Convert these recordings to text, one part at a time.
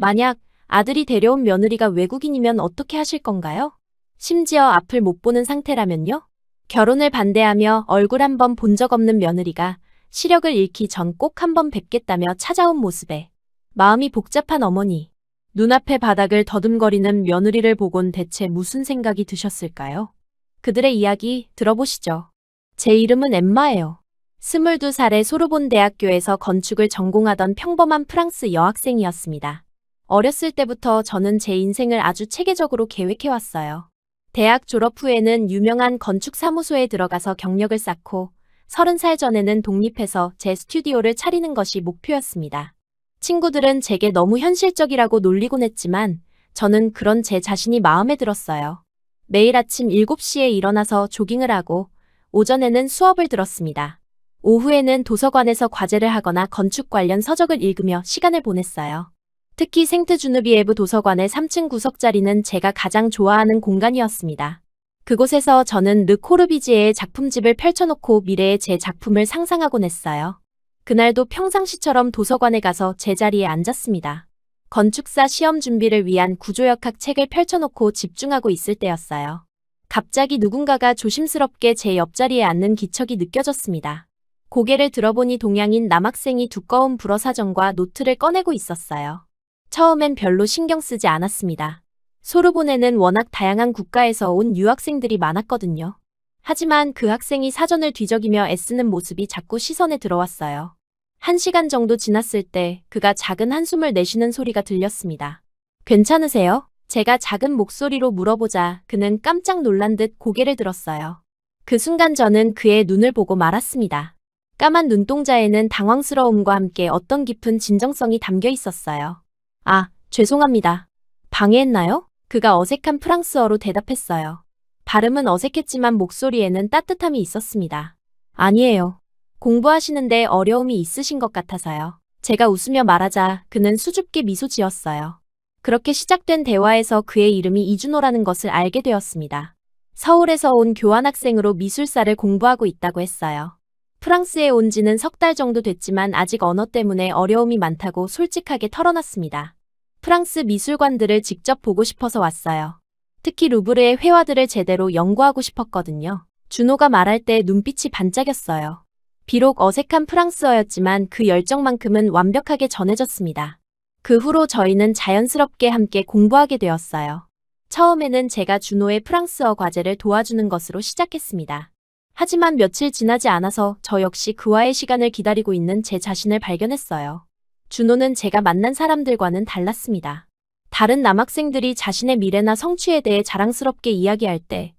만약 아들이 데려온 며느리가 외국인이면 어떻게 하실 건가요? 심지어 앞을 못 보는 상태라면요? 결혼을 반대하며 얼굴 한번 본 적 없는 며느리가 시력을 잃기 전 꼭 한번 뵙겠다며 찾아온 모습에 마음이 복잡한 어머니. 눈앞의 바닥을 더듬거리는 며느리를 보곤 대체 무슨 생각이 드셨을까요? 그들의 이야기 들어보시죠. 제 이름은 엠마예요. 22살에 소르본 대학교에서 건축을 전공하던 평범한 프랑스 여학생이었습니다. 어렸을 때부터 저는 제 인생을 아주 체계적으로 계획해왔어요. 대학 졸업 후에는 유명한 건축 사무소에 들어가서 경력을 쌓고 30살 전에는 독립해서 제 스튜디오를 차리는 것이 목표였습니다. 친구들은 제게 너무 현실적이라고 놀리곤 했지만 저는 그런 제 자신이 마음에 들었어요. 매일 아침 7시에 일어나서 조깅을 하고 오전에는 수업을 들었습니다. 오후에는 도서관에서 과제를 하거나 건축 관련 서적을 읽으며 시간을 보냈어요. 특히 생트 주누비에브 도서관의 3층 구석자리는 제가 가장 좋아하는 공간이었습니다. 그곳에서 저는 르 코르비지에의 작품집을 펼쳐놓고 미래의 제 작품을 상상하곤 했어요. 그날도 평상시처럼 도서관에 가서 제 자리에 앉았습니다. 건축사 시험 준비를 위한 구조역학 책을 펼쳐놓고 집중하고 있을 때였어요. 갑자기 누군가가 조심스럽게 제 옆자리에 앉는 기척이 느껴졌습니다. 고개를 들어보니 동양인 남학생이 두꺼운 불어 사전과 노트를 꺼내고 있었어요. 처음엔 별로 신경 쓰지 않았습니다. 소르본에는 워낙 다양한 국가에서 온 유학생들이 많았거든요. 하지만 그 학생이 사전을 뒤적이며 애쓰는 모습이 자꾸 시선에 들어왔어요. 1시간 정도 지났을 때 그가 작은 한숨을 내쉬는 소리가 들렸습니다. 괜찮으세요? 제가 작은 목소리로 물어보자 그는 깜짝 놀란 듯 고개를 들었어요. 그 순간 저는 그의 눈을 보고 말았습니다. 까만 눈동자에는 당황스러움과 함께 어떤 깊은 진정성이 담겨 있었어요. 아, 죄송합니다. 방해했나요? 그가 어색한 프랑스어로 대답했어요. 발음은 어색했지만 목소리에는 따뜻함이 있었습니다. 아니에요. 공부하시는데 어려움이 있으신 것 같아서요. 제가 웃으며 말하자 그는 수줍게 미소 지었어요. 그렇게 시작된 대화에서 그의 이름이 이준호라는 것을 알게 되었습니다. 서울에서 온 교환학생으로 미술사를 공부하고 있다고 했어요. 프랑스에 온 지는 3달 정도 됐지만 아직 언어 때문에 어려움이 많다고 솔직하게 털어놨습니다. 프랑스 미술관들을 직접 보고 싶어서 왔어요. 특히 루브르의 회화들을 제대로 연구하고 싶었거든요. 준호가 말할 때 눈빛이 반짝였어요. 비록 어색한 프랑스어였지만 그 열정만큼은 완벽하게 전해졌습니다. 그 후로 저희는 자연스럽게 함께 공부하게 되었어요. 처음에는 제가 준호의 프랑스어 과제를 도와주는 것으로 시작했습니다. 하지만 며칠 지나지 않아서 저 역시 그와의 시간을 기다리고 있는 제 자신을 발견했어요. 준호는 제가 만난 사람들과는 달랐습니다. 다른 남학생들이 자신의 미래나 성취에 대해 자랑스럽게 이야기할 때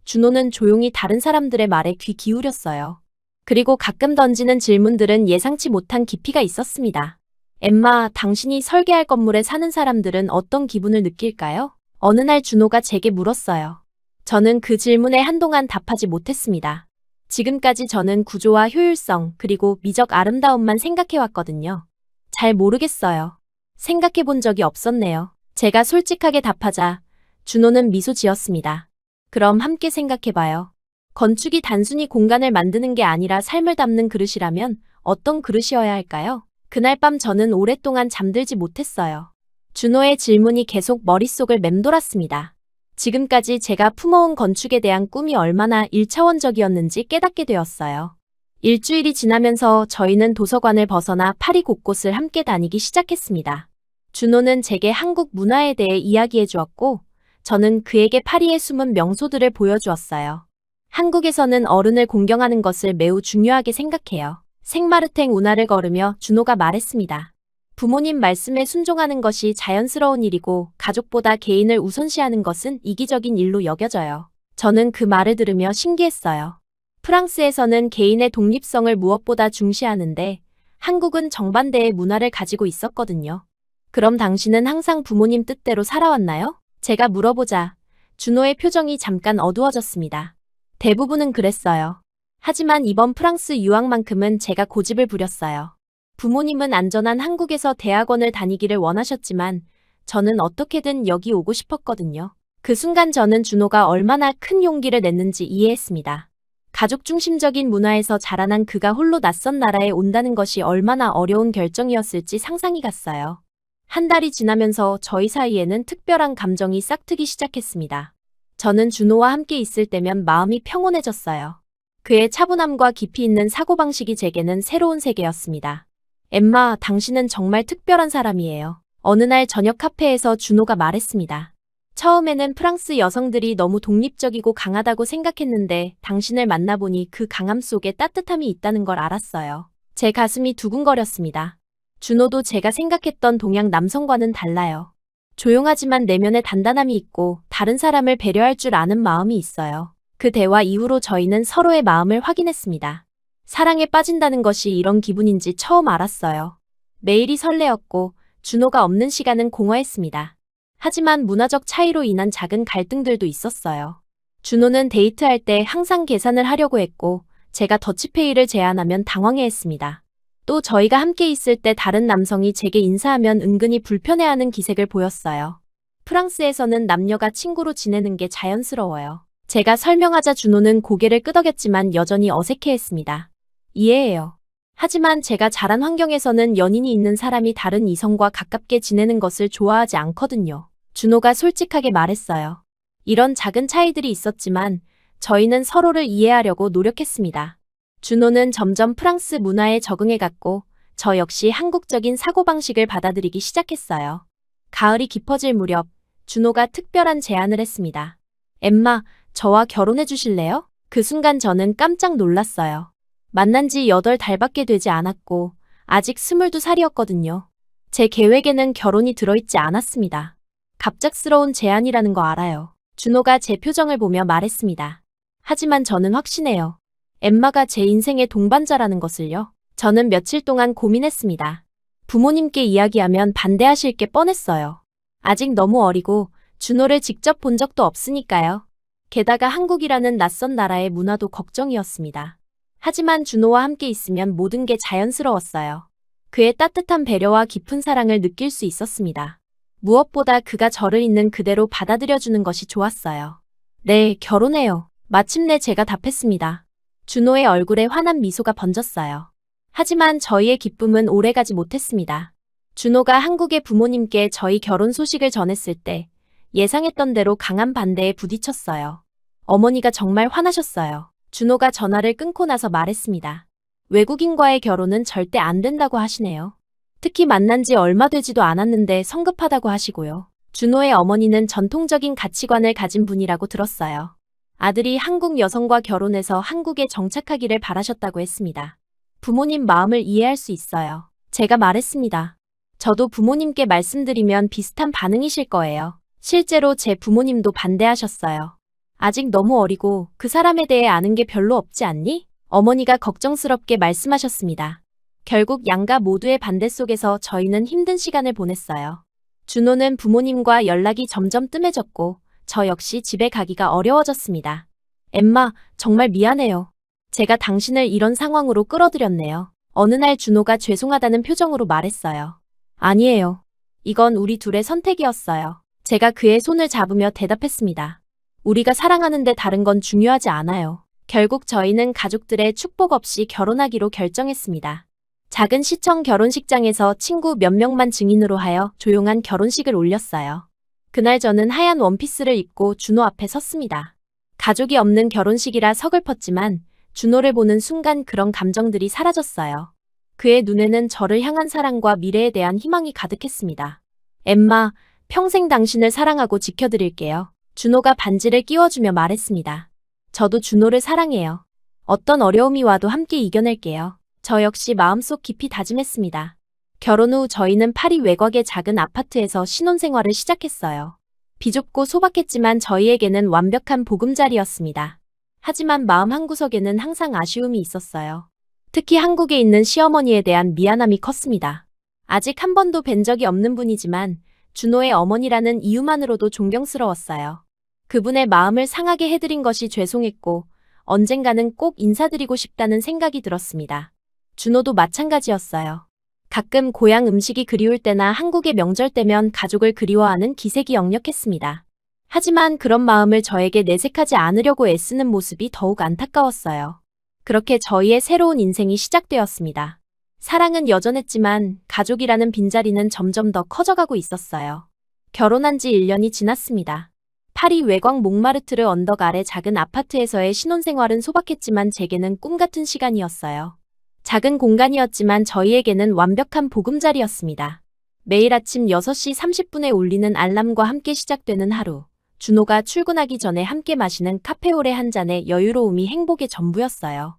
준호는 조용히 다른 사람들의 말에 귀 기울였어요. 그리고 가끔 던지는 질문들은 예상치 못한 깊이가 있었습니다. 엠마, 당신이 설계할 건물에 사는 사람들은 어떤 기분을 느낄까요? 어느 날 준호가 제게 물었어요. 저는 그 질문에 한동안 답하지 못했습니다. 지금까지 저는 구조와 효율성 그리고 미적 아름다움만 생각해왔거든요. 잘 모르겠어요. 생각해본 적이 없었네요. 제가 솔직하게 답하자 준호는 미소 지었습니다. 그럼 함께 생각해봐요. 건축이 단순히 공간을 만드는 게 아니라 삶을 담는 그릇이라면 어떤 그릇이어야 할까요? 그날 밤 저는 오랫동안 잠들지 못했어요. 준호의 질문이 계속 머릿속을 맴돌았습니다. 지금까지 제가 품어온 건축에 대한 꿈이 얼마나 1차원적이었는지 깨닫게 되었어요. 일주일이 지나면서 저희는 도서관을 벗어나 파리 곳곳을 함께 다니기 시작했습니다. 준호는 제게 한국 문화에 대해 이야기해 주었고, 저는 그에게 파리의 숨은 명소들을 보여주었어요. 한국에서는 어른을 공경하는 것을 매우 중요하게 생각해요. 생마르탱 운하를 걸으며 준호가 말했습니다. 부모님 말씀에 순종하는 것이 자연스러운 일이고 가족보다 개인을 우선시하는 것은 이기적인 일로 여겨져요. 저는 그 말을 들으며 신기했어요. 프랑스에서는 개인의 독립성을 무엇보다 중시하는데 한국은 정반대의 문화를 가지고 있었거든요. 그럼 당신은 항상 부모님 뜻대로 살아왔나요? 제가 물어보자 준호의 표정이 잠깐 어두워졌습니다. 대부분은 그랬어요. 하지만 이번 프랑스 유학만큼은 제가 고집을 부렸어요. 부모님은 안전한 한국에서 대학원을 다니기를 원하셨지만 저는 어떻게든 여기 오고 싶었거든요. 그 순간 저는 준호가 얼마나 큰 용기를 냈는지 이해했습니다. 가족 중심적인 문화에서 자라난 그가 홀로 낯선 나라에 온다는 것이 얼마나 어려운 결정이었을지 상상이 갔어요. 한 달이 지나면서 저희 사이에는 특별한 감정이 싹트기 시작했습니다. 저는 준호와 함께 있을 때면 마음이 평온해졌어요. 그의 차분함과 깊이 있는 사고방식이 제게는 새로운 세계였습니다. 엠마, 당신은 정말 특별한 사람이에요. 어느 날 저녁 카페에서 준호가 말했습니다. 처음에는 프랑스 여성들이 너무 독립적이고 강하다고 생각했는데 당신을 만나보니 그 강함 속에 따뜻함이 있다는 걸 알았어요. 제 가슴이 두근거렸습니다. 준호도 제가 생각했던 동양 남성과는 달라요. 조용하지만 내면에 단단함이 있고 다른 사람을 배려할 줄 아는 마음이 있어요. 그 대화 이후로 저희는 서로의 마음을 확인했습니다. 사랑에 빠진다는 것이 이런 기분인지 처음 알았어요. 매일이 설레었고 준호가 없는 시간은 공허했습니다. 하지만 문화적 차이로 인한 작은 갈등들도 있었어요. 준호는 데이트할 때 항상 계산을 하려고 했고 제가 더치페이를 제안하면 당황해했습니다. 또 저희가 함께 있을 때 다른 남성이 제게 인사하면 은근히 불편해하는 기색을 보였어요. 프랑스에서는 남녀가 친구로 지내는 게 자연스러워요. 제가 설명하자 준호는 고개를 끄덕였지만 여전히 어색해했습니다. 이해해요. 하지만 제가 자란 환경에서는 연인이 있는 사람이 다른 이성과 가깝게 지내는 것을 좋아하지 않거든요. 준호가 솔직하게 말했어요. 이런 작은 차이들이 있었지만 저희는 서로를 이해하려고 노력했습니다. 준호는 점점 프랑스 문화에 적응해갔고 저 역시 한국적인 사고방식을 받아들이기 시작했어요. 가을이 깊어질 무렵 준호가 특별한 제안을 했습니다. 엠마, 저와 결혼해 주실래요? 그 순간 저는 깜짝 놀랐어요. 만난 지 8달밖에 되지 않았고 아직 22살이었거든요. 제 계획에는 결혼이 들어있지 않았습니다. 갑작스러운 제안이라는 거 알아요. 준호가 제 표정을 보며 말했습니다. 하지만 저는 확신해요. 엠마가 제 인생의 동반자라는 것을요. 저는 며칠 동안 고민했습니다. 부모님께 이야기하면 반대하실 게 뻔했어요. 아직 너무 어리고 준호를 직접 본 적도 없으니까요. 게다가 한국이라는 낯선 나라의 문화도 걱정이었습니다. 하지만 준호와 함께 있으면 모든 게 자연스러웠어요. 그의 따뜻한 배려와 깊은 사랑을 느낄 수 있었습니다. 무엇보다 그가 저를 있는 그대로 받아들여주는 것이 좋았어요. 네, 결혼해요. 마침내 제가 답했습니다. 준호의 얼굴에 환한 미소가 번졌어요. 하지만 저희의 기쁨은 오래가지 못했습니다. 준호가 한국의 부모님께 저희 결혼 소식을 전했을 때 예상했던 대로 강한 반대에 부딪혔어요. 어머니가 정말 화나셨어요. 준호가 전화를 끊고 나서 말했습니다. 외국인과의 결혼은 절대 안 된다고 하시네요. 특히 만난 지 얼마 되지도 않았는데 성급하다고 하시고요. 준호의 어머니는 전통적인 가치관을 가진 분이라고 들었어요. 아들이 한국 여성과 결혼해서 한국에 정착하기를 바라셨다고 했습니다. 부모님 마음을 이해할 수 있어요. 제가 말했습니다. 저도 부모님께 말씀드리면 비슷한 반응이실 거예요. 실제로 제 부모님도 반대하셨어요. 아직 너무 어리고 그 사람에 대해 아는 게 별로 없지 않니? 어머니가 걱정스럽게 말씀하셨습니다. 결국 양가 모두의 반대 속에서 저희는 힘든 시간을 보냈어요. 준호는 부모님과 연락이 점점 뜸해졌고 저 역시 집에 가기가 어려워졌습니다. 엠마, 정말 미안해요. 제가 당신을 이런 상황으로 끌어들였네요. 어느 날 준호가 죄송하다는 표정으로 말했어요. 아니에요. 이건 우리 둘의 선택이었어요. 제가 그의 손을 잡으며 대답했습니다. 우리가 사랑하는데 다른 건 중요하지 않아요. 결국 저희는 가족들의 축복 없이 결혼하기로 결정했습니다. 작은 시청 결혼식장에서 친구 몇 명만 증인으로 하여 조용한 결혼식을 올렸어요. 그날 저는 하얀 원피스를 입고 준호 앞에 섰습니다. 가족이 없는 결혼식이라 서글펐지만 준호를 보는 순간 그런 감정들이 사라졌어요. 그의 눈에는 저를 향한 사랑과 미래에 대한 희망이 가득했습니다. 엠마, 평생 당신을 사랑하고 지켜드릴게요. 준호가 반지를 끼워주며 말했습니다. 저도 준호를 사랑해요. 어떤 어려움이 와도 함께 이겨낼게요. 저 역시 마음속 깊이 다짐했습니다. 결혼 후 저희는 파리 외곽의 작은 아파트에서 신혼생활을 시작했어요. 비좁고 소박했지만 저희에게는 완벽한 보금자리였습니다. 하지만 마음 한구석에는 항상 아쉬움이 있었어요. 특히 한국에 있는 시어머니에 대한 미안함이 컸습니다. 아직 한 번도 뵌 적이 없는 분이지만 준호의 어머니라는 이유만으로도 존경스러웠어요. 그분의 마음을 상하게 해드린 것이 죄송했고 언젠가는 꼭 인사드리고 싶다는 생각이 들었습니다. 준호도 마찬가지였어요. 가끔 고향 음식이 그리울 때나 한국의 명절 때면 가족을 그리워하는 기색이 역력했습니다. 하지만 그런 마음을 저에게 내색하지 않으려고 애쓰는 모습이 더욱 안타까웠어요. 그렇게 저희의 새로운 인생이 시작되었습니다. 사랑은 여전했지만 가족이라는 빈자리는 점점 더 커져가고 있었어요. 결혼한 지 1년이 지났습니다. 파리 외곽 몽마르트르 언덕 아래 작은 아파트에서의 신혼생활은 소박했지만 제게는 꿈같은 시간이었어요. 작은 공간이었지만 저희에게는 완벽한 보금자리였습니다. 매일 아침 6시 30분에 울리는 알람과 함께 시작되는 하루. 준호가 출근하기 전에 함께 마시는 카페오레 한 잔의 여유로움이 행복의 전부였어요.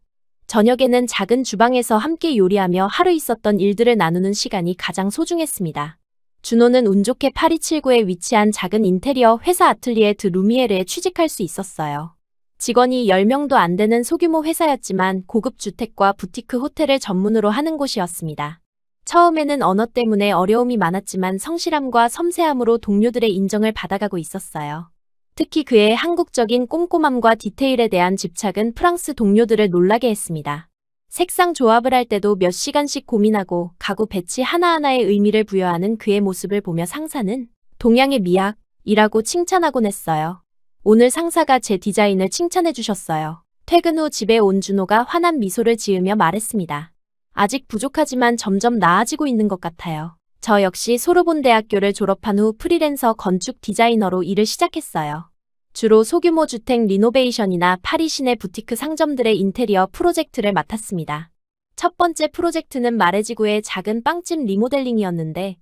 저녁에는 작은 주방에서 함께 요리하며 하루 있었던 일들을 나누는 시간이 가장 소중했습니다. 준호는 운 좋게 파리 7구에 위치한 작은 인테리어 회사 아틀리에 드 루미에르에 취직할 수 있었어요. 직원이 10명도 안 되는 소규모 회사였지만 고급 주택과 부티크 호텔을 전문으로 하는 곳이었습니다. 처음에는 언어 때문에 어려움이 많았지만 성실함과 섬세함으로 동료들의 인정을 받아가고 있었어요. 특히 그의 한국적인 꼼꼼함과 디테일에 대한 집착은 프랑스 동료들을 놀라게 했습니다. 색상 조합을 할 때도 몇 시간씩 고민하고 가구 배치 하나하나의 의미를 부여하는 그의 모습을 보며 상사는 동양의 미학이라고 칭찬하곤 했어요. 오늘 상사가 제 디자인을 칭찬해 주셨어요. 퇴근 후 집에 온 준호가 환한 미소를 지으며 말했습니다. 아직 부족하지만 점점 나아지고 있는 것 같아요. 저 역시 소르본 대학교를 졸업한 후 프리랜서 건축 디자이너로 일을 시작했어요. 주로 소규모 주택 리노베이션이나 파리 시내 부티크 상점들의 인테리어 프로젝트를 맡았습니다. 첫 번째 프로젝트는 마레지구의 작은 빵집 리모델링이었는데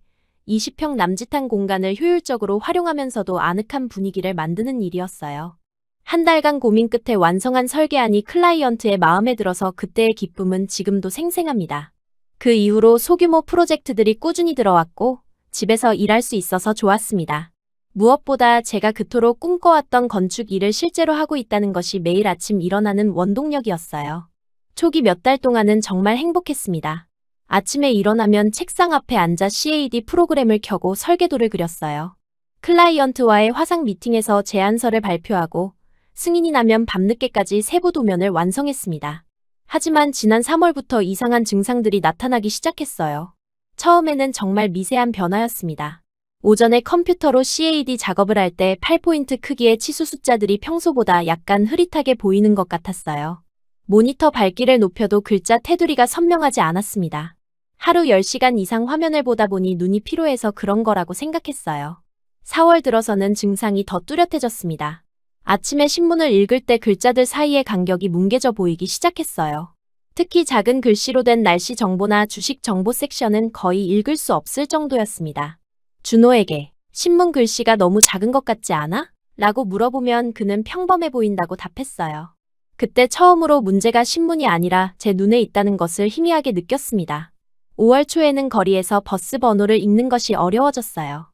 20평 남짓한 공간을 효율적으로 활용하면서도 아늑한 분위기를 만드는 일이었어요. 한 달간 고민 끝에 완성한 설계안이 클라이언트의 마음에 들어서 그때의 기쁨은 지금도 생생합니다. 그 이후로 소규모 프로젝트들이 꾸준히 들어왔고 집에서 일할 수 있어서 좋았습니다. 무엇보다 제가 그토록 꿈꿔왔던 건축 일을 실제로 하고 있다는 것이 매일 아침 일어나는 원동력이었어요. 초기 몇 달 동안은 정말 행복했습니다. 아침에 일어나면 책상 앞에 앉아 CAD 프로그램을 켜고 설계도를 그렸어요. 클라이언트와의 화상 미팅에서 제안서를 발표하고 승인이 나면 밤늦게까지 세부 도면을 완성했습니다. 하지만 지난 3월부터 이상한 증상들이 나타나기 시작했어요. 처음에는 정말 미세한 변화였습니다. 오전에 컴퓨터로 CAD 작업을 할 때 8포인트 크기의 치수 숫자들이 평소보다 약간 흐릿하게 보이는 것 같았어요. 모니터 밝기를 높여도 글자 테두리가 선명하지 않았습니다. 하루 10시간 이상 화면을 보다 보니 눈이 피로해서 그런 거라고 생각했어요. 4월 들어서는 증상이 더 뚜렷해졌습니다. 아침에 신문을 읽을 때 글자들 사이의 간격이 뭉개져 보이기 시작했어요. 특히 작은 글씨로 된 날씨 정보나 주식 정보 섹션은 거의 읽을 수 없을 정도였습니다. 준호에게 신문 글씨가 너무 작은 것 같지 않아? 라고 물어보면 그는 평범해 보인다고 답했어요. 그때 처음으로 문제가 신문이 아니라 제 눈에 있다는 것을 희미하게 느꼈습니다. 5월 초에는 거리에서 버스 번호를 읽는 것이 어려워졌어요.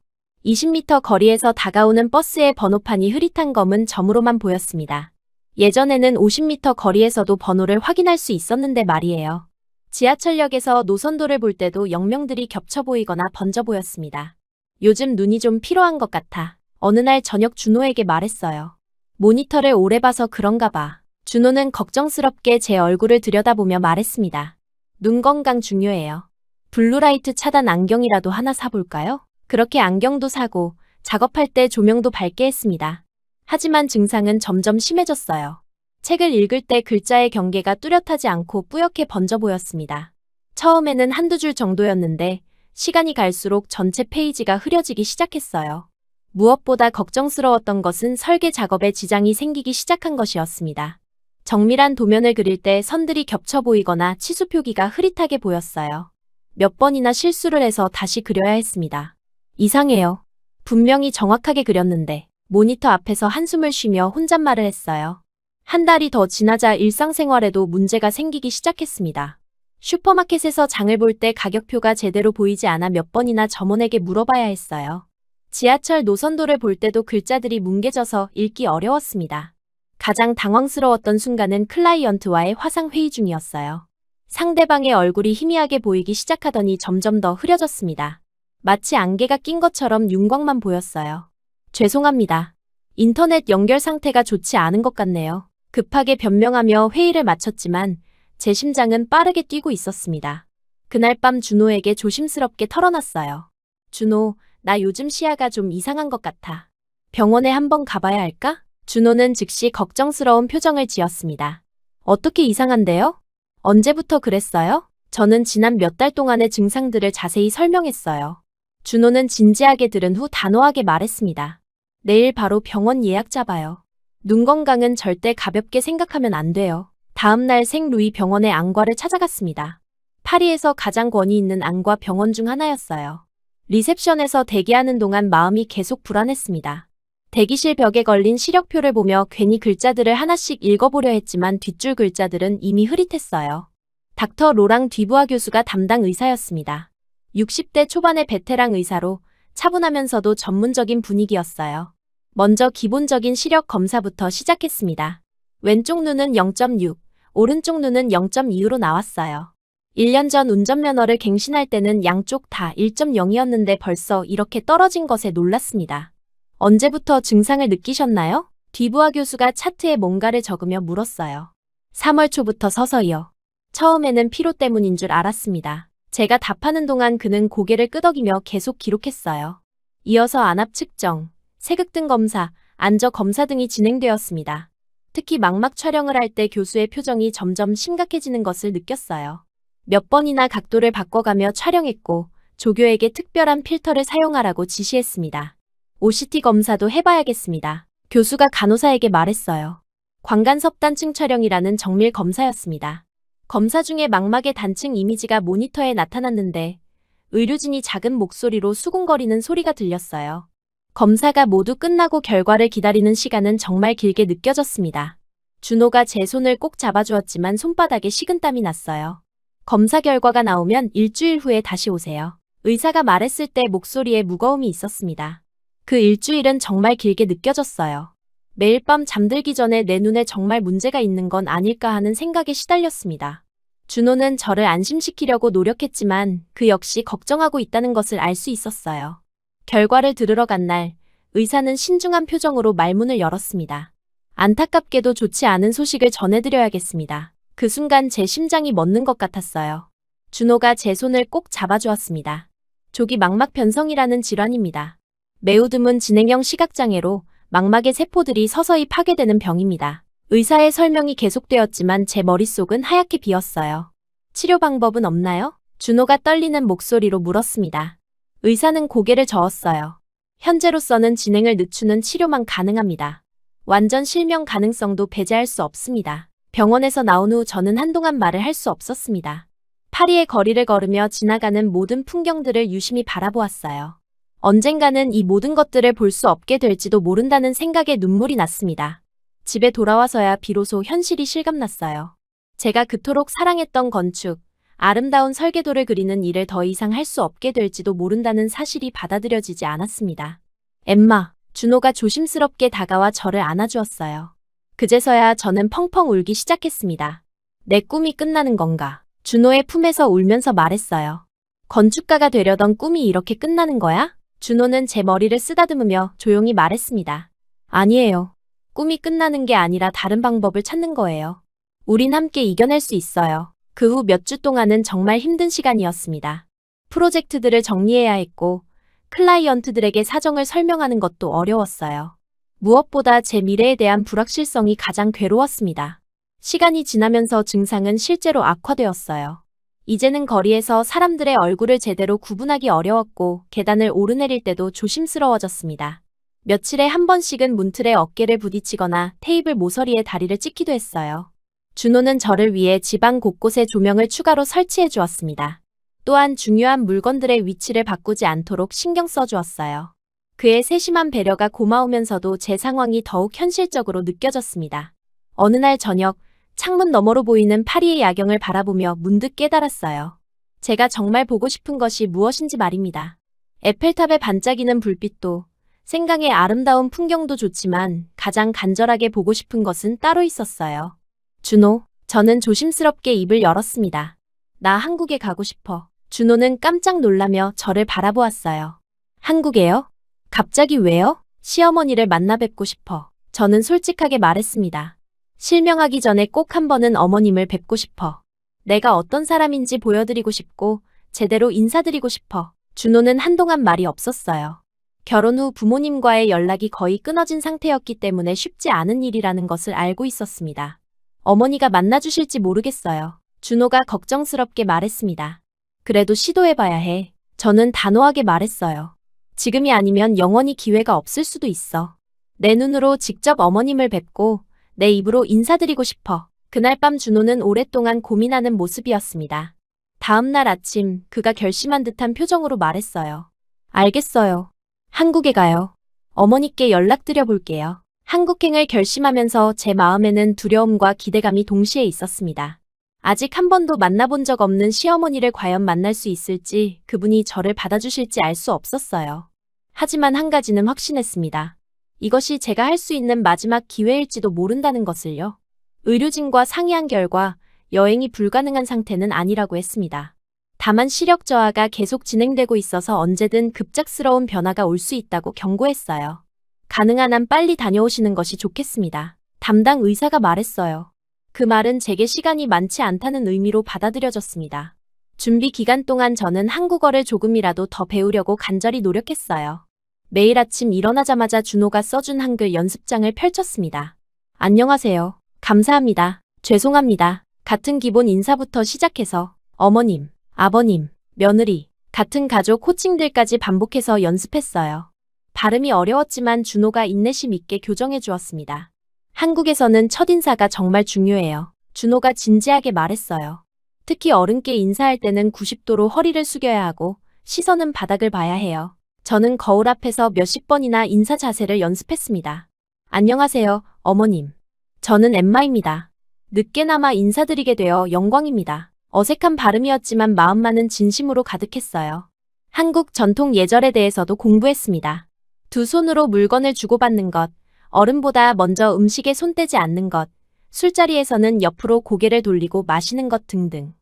20m 거리에서 다가오는 버스의 번호판이 흐릿한 검은 점으로만 보였습니다. 예전에는 50m 거리에서도 번호를 확인할 수 있었는데 말이에요. 지하철역에서 노선도를 볼 때도 영명들이 겹쳐 보이거나 번져 보였습니다. 요즘 눈이 좀 피로한 것 같아. 어느 날 저녁 준호에게 말했어요. 모니터를 오래 봐서 그런가 봐. 준호는 걱정스럽게 제 얼굴을 들여다보며 말했습니다. 눈 건강 중요해요. 블루라이트 차단 안경이라도 하나 사볼까요? 그렇게 안경도 사고 작업할 때 조명도 밝게 했습니다. 하지만 증상은 점점 심해졌어요. 책을 읽을 때 글자의 경계가 뚜렷하지 않고 뿌옇게 번져 보였습니다. 처음에는 한두 줄 정도였는데 시간이 갈수록 전체 페이지가 흐려지기 시작했어요. 무엇보다 걱정스러웠던 것은 설계 작업에 지장이 생기기 시작한 것이었습니다. 정밀한 도면을 그릴 때 선들이 겹쳐 보이거나 치수 표기가 흐릿하게 보였어요. 몇 번이나 실수를 해서 다시 그려야 했습니다. 이상해요. 분명히 정확하게 그렸는데 모니터 앞에서 한숨을 쉬며 혼잣말을 했어요. 한 달이 더 지나자 일상생활에도 문제가 생기기 시작했습니다. 슈퍼마켓에서 장을 볼 때 가격표가 제대로 보이지 않아 몇 번이나 점원에게 물어봐야 했어요. 지하철 노선도를 볼 때도 글자들이 뭉개져서 읽기 어려웠습니다. 가장 당황스러웠던 순간은 클라이언트와의 화상회의 중이었어요. 상대방의 얼굴이 희미하게 보이기 시작하더니 점점 더 흐려졌습니다. 마치 안개가 낀 것처럼 윤곽만 보였어요. 죄송합니다. 인터넷 연결 상태가 좋지 않은 것 같네요. 급하게 변명하며 회의를 마쳤지만 제 심장은 빠르게 뛰고 있었습니다. 그날 밤 준호에게 조심스럽게 털어놨어요. 준호, 나 요즘 시야가 좀 이상한 것 같아. 병원에 한번 가봐야 할까? 준호는 즉시 걱정스러운 표정을 지었습니다. 어떻게 이상한데요? 언제부터 그랬어요? 저는 지난 몇 달 동안의 증상들을 자세히 설명했어요. 준호는 진지하게 들은 후 단호하게 말했습니다. 내일 바로 병원 예약 잡아요. 눈 건강은 절대 가볍게 생각하면 안 돼요. 다음날 생루이 병원의 안과를 찾아갔습니다. 파리에서 가장 권위 있는 안과 병원 중 하나였어요. 리셉션에서 대기하는 동안 마음이 계속 불안했습니다. 대기실 벽에 걸린 시력표를 보며 괜히 글자들을 하나씩 읽어보려 했지만 뒷줄 글자들은 이미 흐릿했어요. 닥터 로랑 뒤부아 교수가 담당 의사였습니다. 60대 초반의 베테랑 의사로 차분하면서도 전문적인 분위기였어요. 먼저 기본적인 시력 검사부터 시작했습니다. 왼쪽 눈은 0.6, 오른쪽 눈은 0.2로 나왔어요. 1년 전 운전면허를 갱신할 때는 양쪽 다 1.0이었는데 벌써 이렇게 떨어진 것에 놀랐습니다. 언제부터 증상을 느끼셨나요? 뒤부아 교수가 차트에 뭔가를 적으며 물었어요. 3월 초부터 서서히요. 처음에는 피로 때문인 줄 알았습니다. 제가 답하는 동안 그는 고개를 끄덕이며 계속 기록했어요. 이어서 안압 측정, 세극등 검사, 안저 검사 등이 진행되었습니다. 특히 망막 촬영을 할 때 교수의 표정이 점점 심각해지는 것을 느꼈어요. 몇 번이나 각도를 바꿔가며 촬영했고 조교에게 특별한 필터를 사용하라고 지시했습니다. OCT 검사도 해봐야겠습니다. 교수가 간호사에게 말했어요. 광간섭단층 촬영이라는 정밀 검사였습니다. 검사 중에 망막의 단층 이미지가 모니터에 나타났는데 의료진이 작은 목소리로 수군거리는 소리가 들렸어요. 검사가 모두 끝나고 결과를 기다리는 시간은 정말 길게 느껴졌습니다. 준호가 제 손을 꼭 잡아주었지만 손바닥에 식은땀이 났어요. 검사 결과가 나오면 일주일 후에 다시 오세요. 의사가 말했을 때 목소리에 무거움이 있었습니다. 그 일주일은 정말 길게 느껴졌어요. 매일 밤 잠들기 전에 내 눈에 정말 문제가 있는 건 아닐까 하는 생각에 시달렸습니다. 준호는 저를 안심시키려고 노력했지만 그 역시 걱정하고 있다는 것을 알 수 있었어요. 결과를 들으러 간 날, 의사는 신중한 표정으로 말문을 열었습니다. 안타깝게도 좋지 않은 소식을 전해드려야겠습니다. 그 순간 제 심장이 멎는 것 같았어요. 준호가 제 손을 꼭 잡아주었습니다. 조기 망막 변성이라는 질환입니다. 매우 드문 진행형 시각장애로 망막의 세포들이 서서히 파괴되는 병입니다. 의사의 설명이 계속되었지만 제 머릿속은 하얗게 비었어요. 치료 방법은 없나요? 준호가 떨리는 목소리로 물었습니다. 의사는 고개를 저었어요. 현재로서는 진행을 늦추는 치료만 가능합니다. 완전 실명 가능성도 배제할 수 없습니다. 병원에서 나온 후 저는 한동안 말을 할 수 없었습니다. 파리의 거리를 걸으며 지나가는 모든 풍경들을 유심히 바라보았어요. 언젠가는 이 모든 것들을 볼 수 없게 될지도 모른다는 생각에 눈물이 났습니다. 집에 돌아와서야 비로소 현실이 실감났어요. 제가 그토록 사랑했던 건축, 아름다운 설계도를 그리는 일을 더 이상 할 수 없게 될지도 모른다는 사실이 받아들여지지 않았습니다. 엠마, 준호가 조심스럽게 다가와 저를 안아주었어요. 그제서야 저는 펑펑 울기 시작했습니다. 내 꿈이 끝나는 건가? 준호의 품에서 울면서 말했어요. 건축가가 되려던 꿈이 이렇게 끝나는 거야? 준호는 제 머리를 쓰다듬으며 조용히 말했습니다. 아니에요. 꿈이 끝나는 게 아니라 다른 방법을 찾는 거예요. 우린 함께 이겨낼 수 있어요. 그 후 몇 주 동안은 정말 힘든 시간이었습니다. 프로젝트들을 정리해야 했고 클라이언트들에게 사정을 설명하는 것도 어려웠어요. 무엇보다 제 미래에 대한 불확실성이 가장 괴로웠습니다. 시간이 지나면서 증상은 실제로 악화되었어요. 이제는 거리에서 사람들의 얼굴을 제대로 구분하기 어려웠고 계단을 오르내릴 때도 조심스러워졌습니다. 며칠에 한 번씩은 문틀에 어깨를 부딪히거나 테이블 모서리에 다리를 찍기도 했어요. 준호는 저를 위해 집안 곳곳에 조명을 추가로 설치해 주었습니다. 또한 중요한 물건들의 위치를 바꾸지 않도록 신경 써 주었어요. 그의 세심한 배려가 고마우면서도 제 상황이 더욱 현실적으로 느껴졌습니다. 어느 날 저녁, 창문 너머로 보이는 파리의 야경을 바라보며 문득 깨달았어요. 제가 정말 보고 싶은 것이 무엇인지 말입니다. 에펠탑에 반짝이는 불빛도, 생강의 아름다운 풍경도 좋지만 가장 간절하게 보고 싶은 것은 따로 있었어요. 준호, 저는 조심스럽게 입을 열었습니다. 나 한국에 가고 싶어. 준호는 깜짝 놀라며 저를 바라보았어요. 한국에요? 갑자기 왜요? 시어머니를 만나 뵙고 싶어. 저는 솔직하게 말했습니다. 실명하기 전에 꼭 한 번은 어머님을 뵙고 싶어. 내가 어떤 사람인지 보여드리고 싶고 제대로 인사드리고 싶어. 준호는 한동안 말이 없었어요. 결혼 후 부모님과의 연락이 거의 끊어진 상태였기 때문에 쉽지 않은 일이라는 것을 알고 있었습니다. 어머니가 만나주실지 모르겠어요. 준호가 걱정스럽게 말했습니다. 그래도 시도해봐야 해. 저는 단호하게 말했어요. 지금이 아니면 영원히 기회가 없을 수도 있어. 내 눈으로 직접 어머님을 뵙고 내 입으로 인사드리고 싶어. 그날 밤 준호는 오랫동안 고민하는 모습이었습니다. 다음 날 아침 그가 결심한 듯한 표정으로 말했어요. 알겠어요. 한국에 가요. 어머니께 연락드려 볼게요. 한국행을 결심하면서 제 마음에는 두려움과 기대감이 동시에 있었습니다. 아직 한 번도 만나본 적 없는 시어머니를 과연 만날 수 있을지, 그분이 저를 받아주실지 알 수 없었어요. 하지만 한 가지는 확신했습니다. 이것이 제가 할 수 있는 마지막 기회일지도 모른다는 것을요. 의료진과 상의한 결과 여행이 불가능한 상태는 아니라고 했습니다. 다만 시력 저하가 계속 진행되고 있어서 언제든 급작스러운 변화가 올 수 있다고 경고했어요. 가능한 한 빨리 다녀오시는 것이 좋겠습니다. 담당 의사가 말했어요. 그 말은 제게 시간이 많지 않다는 의미로 받아들여졌습니다. 준비 기간 동안 저는 한국어를 조금이라도 더 배우려고 간절히 노력했어요. 매일 아침 일어나자마자 준호가 써준 한글 연습장을 펼쳤습니다. 안녕하세요. 감사합니다. 죄송합니다. 같은 기본 인사부터 시작해서 어머님, 아버님, 며느리, 같은 가족 호칭들까지 반복해서 연습했어요. 발음이 어려웠지만 준호가 인내심 있게 교정해 주었습니다. 한국에서는 첫인사가 정말 중요해요. 준호가 진지하게 말했어요. 특히 어른께 인사할 때는 90도로 허리를 숙여야 하고 시선은 바닥을 봐야 해요. 저는 거울 앞에서 몇십 번이나 인사 자세를 연습했습니다. 안녕하세요, 어머님. 저는 엠마입니다. 늦게나마 인사드리게 되어 영광입니다. 어색한 발음이었지만 마음만은 진심으로 가득했어요. 한국 전통 예절에 대해서도 공부했습니다. 두 손으로 물건을 주고받는 것, 어른보다 먼저 음식에 손 떼지 않는 것, 술자리에서는 옆으로 고개를 돌리고 마시는 것 등등.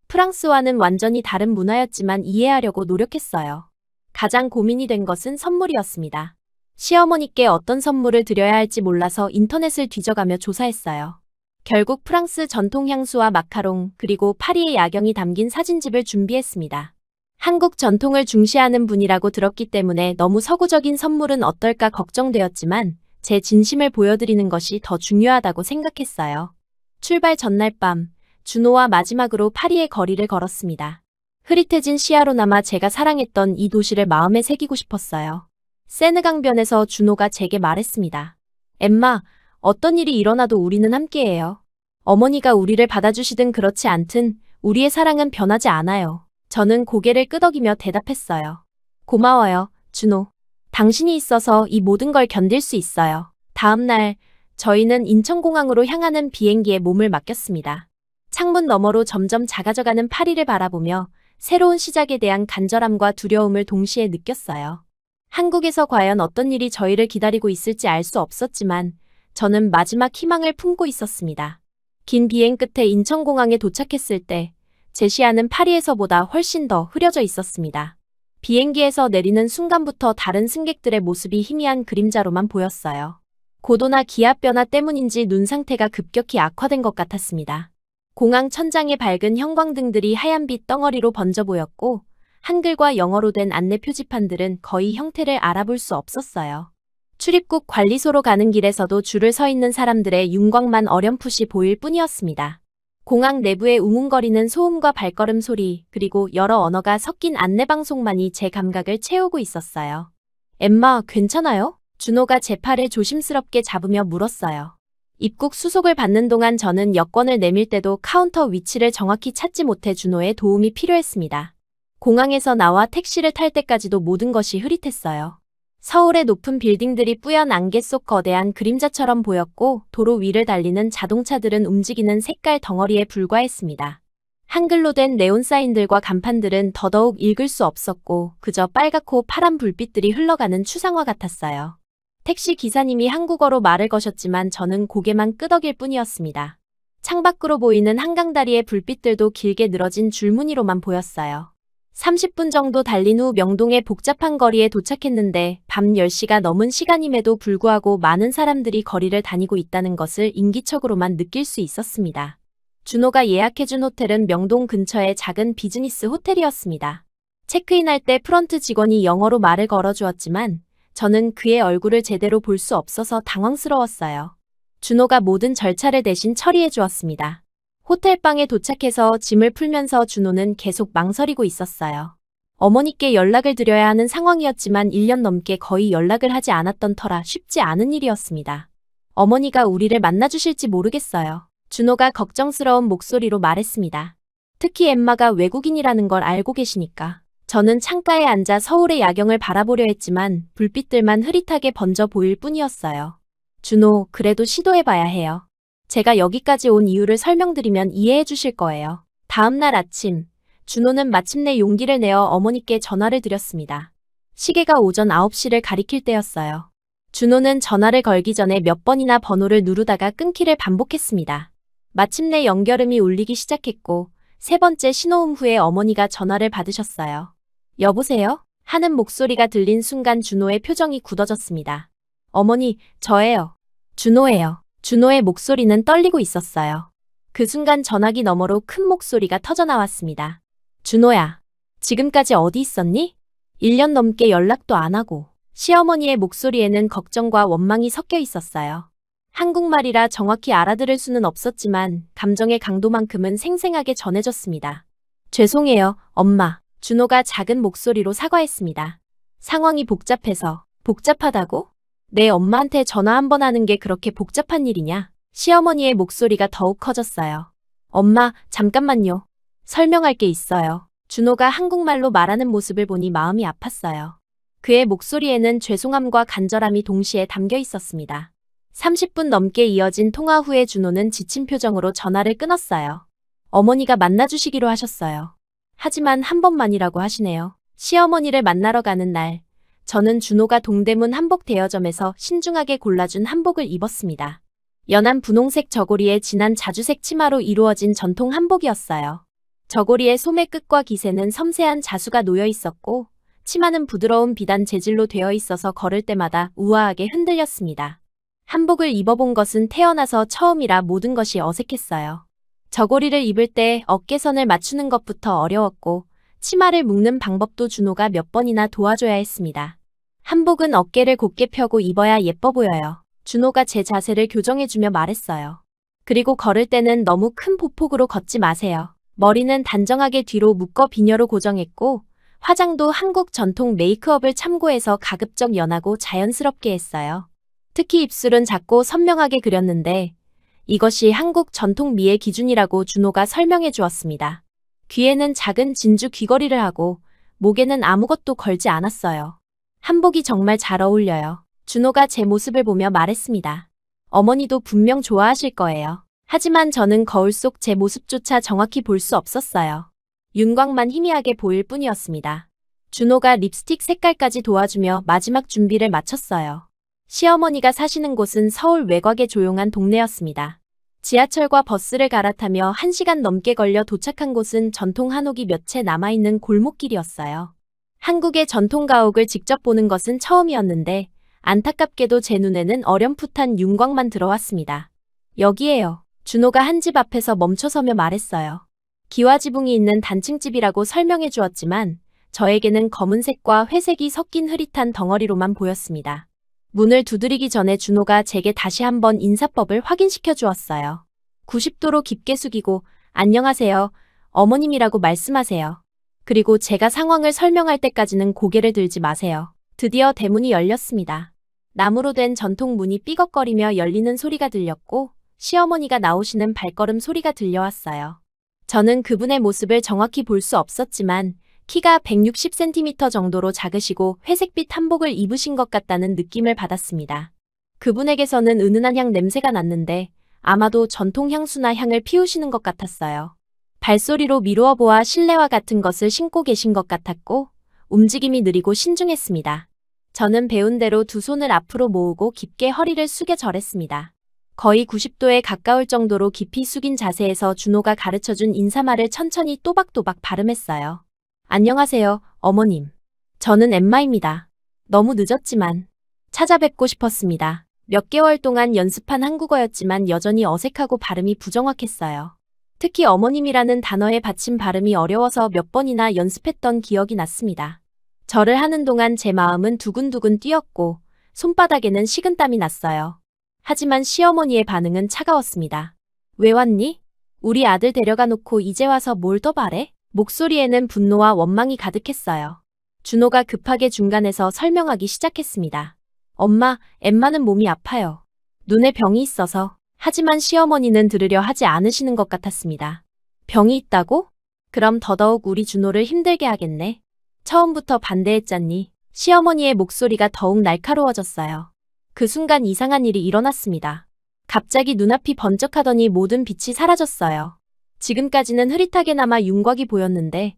프랑스와는 완전히 다른 문화였지만 이해하려고 노력했어요. 가장 고민이 된 것은 선물이었습니다. 시어머니께 어떤 선물을 드려야 할지 몰라서 인터넷을 뒤져가며 조사했어요. 결국 프랑스 전통 향수와 마카롱, 그리고 파리의 야경이 담긴 사진집을 준비했습니다. 한국 전통을 중시하는 분이라고 들었기 때문에 너무 서구적인 선물은 어떨까 걱정되었지만 제 진심을 보여드리는 것이 더 중요하다고 생각했어요. 출발 전날 밤, 준호와 마지막으로 파리의 거리를 걸었습니다. 흐릿해진 시야로나마 제가 사랑했던 이 도시를 마음에 새기고 싶었어요. 세느강변에서 준호가 제게 말했습니다. 엠마, 어떤 일이 일어나도 우리는 함께해요. 어머니가 우리를 받아주시든 그렇지 않든 우리의 사랑은 변하지 않아요. 저는 고개를 끄덕이며 대답했어요. 고마워요, 준호. 당신이 있어서 이 모든 걸 견딜 수 있어요. 다음 날, 저희는 인천공항으로 향하는 비행기에 몸을 맡겼습니다. 창문 너머로 점점 작아져가는 파리를 바라보며 새로운 시작에 대한 간절함과 두려움을 동시에 느꼈어요. 한국에서 과연 어떤 일이 저희를 기다리고 있을지 알 수 없었지만 저는 마지막 희망을 품고 있었습니다. 긴 비행 끝에 인천공항에 도착했을 때 제 시야는 파리에서보다 훨씬 더 흐려져 있었습니다. 비행기에서 내리는 순간부터 다른 승객들의 모습이 희미한 그림자로만 보였어요. 고도나 기압 변화 때문인지 눈 상태가 급격히 악화된 것 같았습니다. 공항 천장에 밝은 형광등들이 하얀빛 덩어리로 번져 보였고 한글과 영어로 된 안내 표지판들은 거의 형태를 알아볼 수 없었어요. 출입국 관리소로 가는 길에서도 줄을 서 있는 사람들의 윤곽만 어렴풋이 보일 뿐이었습니다. 공항 내부의 웅웅거리는 소음과 발걸음 소리, 그리고 여러 언어가 섞인 안내방송만이 제 감각을 채우고 있었어요. 엠마, 괜찮아요? 준호가 제 팔을 조심스럽게 잡으며 물었어요. 입국 수속을 받는 동안 저는 여권을 내밀 때도 카운터 위치를 정확히 찾지 못해 준호의 도움이 필요했습니다. 공항에서 나와 택시를 탈 때까지도 모든 것이 흐릿했어요. 서울의 높은 빌딩들이 뿌연 안개 속 거대한 그림자처럼 보였고 도로 위를 달리는 자동차들은 움직이는 색깔 덩어리에 불과했습니다. 한글로 된 네온 사인들과 간판들은 더더욱 읽을 수 없었고 그저 빨갛고 파란 불빛들이 흘러가는 추상화 같았어요. 택시 기사님이 한국어로 말을 거셨지만 저는 고개만 끄덕일 뿐이었습니다. 창밖으로 보이는 한강다리의 불빛들도 길게 늘어진 줄무늬로만 보였어요. 30분 정도 달린 후 명동의 복잡한 거리에 도착했는데 밤 10시가 넘은 시간임에도 불구하고 많은 사람들이 거리를 다니고 있다는 것을 인기척으로만 느낄 수 있었습니다. 준호가 예약해준 호텔은 명동 근처의 작은 비즈니스 호텔이었습니다. 체크인할 때 프런트 직원이 영어로 말을 걸어주었지만 저는 그의 얼굴을 제대로 볼 수 없어서 당황스러웠어요. 준호가 모든 절차를 대신 처리해 주었습니다. 호텔방에 도착해서 짐을 풀면서 준호는 계속 망설이고 있었어요. 어머니께 연락을 드려야 하는 상황이었지만 1년 넘게 거의 연락을 하지 않았던 터라 쉽지 않은 일이었습니다. 어머니가 우리를 만나주실지 모르겠어요. 준호가 걱정스러운 목소리로 말했습니다. 특히 엠마가 외국인이라는 걸 알고 계시니까. 저는 창가에 앉아 서울의 야경을 바라보려 했지만 불빛들만 흐릿하게 번져 보일 뿐이었어요. 준호, 그래도 시도해봐야 해요. 제가 여기까지 온 이유를 설명드리면 이해해 주실 거예요. 다음 날 아침, 준호는 마침내 용기를 내어 어머니께 전화를 드렸습니다. 시계가 오전 9시를 가리킬 때였어요. 준호는 전화를 걸기 전에 몇 번이나 번호를 누르다가 끊기를 반복했습니다. 마침내 연결음이 울리기 시작했고 3번째 신호음 후에 어머니가 전화를 받으셨어요. 여보세요? 하는 목소리가 들린 순간 준호의 표정이 굳어졌습니다. 어머니, 저예요. 준호예요. 준호의 목소리는 떨리고 있었어요. 그 순간 전화기 너머로 큰 목소리가 터져나왔습니다. 준호야, 지금까지 어디 있었니? 1년 넘게 연락도 안 하고. 시어머니의 목소리에는 걱정과 원망이 섞여 있었어요. 한국말이라 정확히 알아들을 수는 없었지만 감정의 강도만큼은 생생하게 전해졌습니다. 죄송해요, 엄마. 준호가 작은 목소리로 사과했습니다. 상황이 복잡해서. 복잡하다고? 내 엄마한테 전화 한 번 하는 게 그렇게 복잡한 일이냐? 시어머니의 목소리가 더욱 커졌어요. 엄마, 잠깐만요. 설명할 게 있어요. 준호가 한국말로 말하는 모습을 보니 마음이 아팠어요. 그의 목소리에는 죄송함과 간절함이 동시에 담겨 있었습니다. 30분 넘게 이어진 통화 후에 준호는 지친 표정으로 전화를 끊었어요. 어머니가 만나주시기로 하셨어요. 하지만 한 번만이라고 하시네요. 시어머니를 만나러 가는 날, 저는 준호가 동대문 한복 대여점에서 신중하게 골라준 한복을 입었습니다. 연한 분홍색 저고리에 진한 자주색 치마로 이루어진 전통 한복이었어요. 저고리의 소매 끝과 깃에는 섬세한 자수가 놓여 있었고 치마는 부드러운 비단 재질로 되어 있어서 걸을 때마다 우아하게 흔들렸습니다. 한복을 입어본 것은 태어나서 처음이라 모든 것이 어색했어요. 저고리를 입을 때 어깨선을 맞추는 것부터 어려웠고 치마를 묶는 방법도 준호가 몇 번이나 도와줘야 했습니다. 한복은 어깨를 곧게 펴고 입어야 예뻐 보여요. 준호가 제 자세를 교정해주며 말했어요. 그리고 걸을 때는 너무 큰 보폭으로 걷지 마세요. 머리는 단정하게 뒤로 묶어 비녀로 고정했고 화장도 한국 전통 메이크업을 참고해서 가급적 연하고 자연스럽게 했어요. 특히 입술은 작고 선명하게 그렸는데 이것이 한국 전통 미의 기준이라고 준호가 설명해 주었습니다. 귀에는 작은 진주 귀걸이를 하고 목에는 아무것도 걸지 않았어요. 한복이 정말 잘 어울려요. 준호가 제 모습을 보며 말했습니다. 어머니도 분명 좋아하실 거예요. 하지만 저는 거울 속 제 모습조차 정확히 볼 수 없었어요. 윤곽만 희미하게 보일 뿐이었습니다. 준호가 립스틱 색깔까지 도와주며 마지막 준비를 마쳤어요. 시어머니가 사시는 곳은 서울 외곽의 조용한 동네였습니다. 지하철과 버스를 갈아타며 1시간 넘게 걸려 도착한 곳은 전통 한옥이 몇 채 남아있는 골목길이었어요. 한국의 전통 가옥을 직접 보는 것은 처음이었는데 안타깝게도 제 눈에는 어렴풋한 윤곽만 들어왔습니다. 여기에요. 준호가 한 집 앞에서 멈춰서며 말했어요. 기와 지붕이 있는 단층집이라고 설명해 주었지만 저에게는 검은색과 회색이 섞인 흐릿한 덩어리로만 보였습니다. 문을 두드리기 전에 준호가 제게 다시 한번 인사법을 확인시켜 주었어요. 90도로 깊게 숙이고 안녕하세요, 어머님이라고 말씀하세요. 그리고 제가 상황을 설명할 때까지는 고개를 들지 마세요. 드디어 대문이 열렸습니다. 나무로 된 전통 문이 삐걱거리며 열리는 소리가 들렸고 시어머니가 나오시는 발걸음 소리가 들려왔어요. 저는 그분의 모습을 정확히 볼 수 없었지만 키가 160cm 정도로 작으시고 회색빛 한복을 입으신 것 같다는 느낌을 받았습니다. 그분에게서는 은은한 향 냄새가 났는데 아마도 전통 향수나 향을 피우시는 것 같았어요. 발소리로 미루어 보아 실내화 같은 것을 신고 계신 것 같았고 움직임이 느리고 신중했습니다. 저는 배운 대로 두 손을 앞으로 모으고 깊게 허리를 숙여 절했습니다. 거의 90도에 가까울 정도로 깊이 숙인 자세에서 준호가 가르쳐준 인사말을 천천히 또박또박 발음했어요. 안녕하세요, 어머님. 저는 엠마입니다. 너무 늦었지만 찾아뵙고 싶었습니다. 몇 개월 동안 연습한 한국어였지만 여전히 어색하고 발음이 부정확했어요. 특히 어머님이라는 단어의 받침 발음이 어려워서 몇 번이나 연습했던 기억이 났습니다. 절을 하는 동안 제 마음은 두근두근 뛰었고 손바닥에는 식은땀이 났어요. 하지만 시어머니의 반응은 차가웠습니다. 왜 왔니? 우리 아들 데려가 놓고 이제 와서 뭘 더 바래? 목소리에는 분노와 원망이 가득했어요. 준호가 급하게 중간에서 설명하기 시작했습니다. 엄마, 엠마는 몸이 아파요. 눈에 병이 있어서. 하지만 시어머니는 들으려 하지 않으시는 것 같았습니다. 병이 있다고? 그럼 더더욱 우리 준호를 힘들게 하겠네. 처음부터 반대했잖니. 시어머니의 목소리가 더욱 날카로워졌어요. 그 순간 이상한 일이 일어났습니다. 갑자기 눈앞이 번쩍하더니 모든 빛이 사라졌어요. 지금까지는 흐릿하게나마 윤곽이 보였는데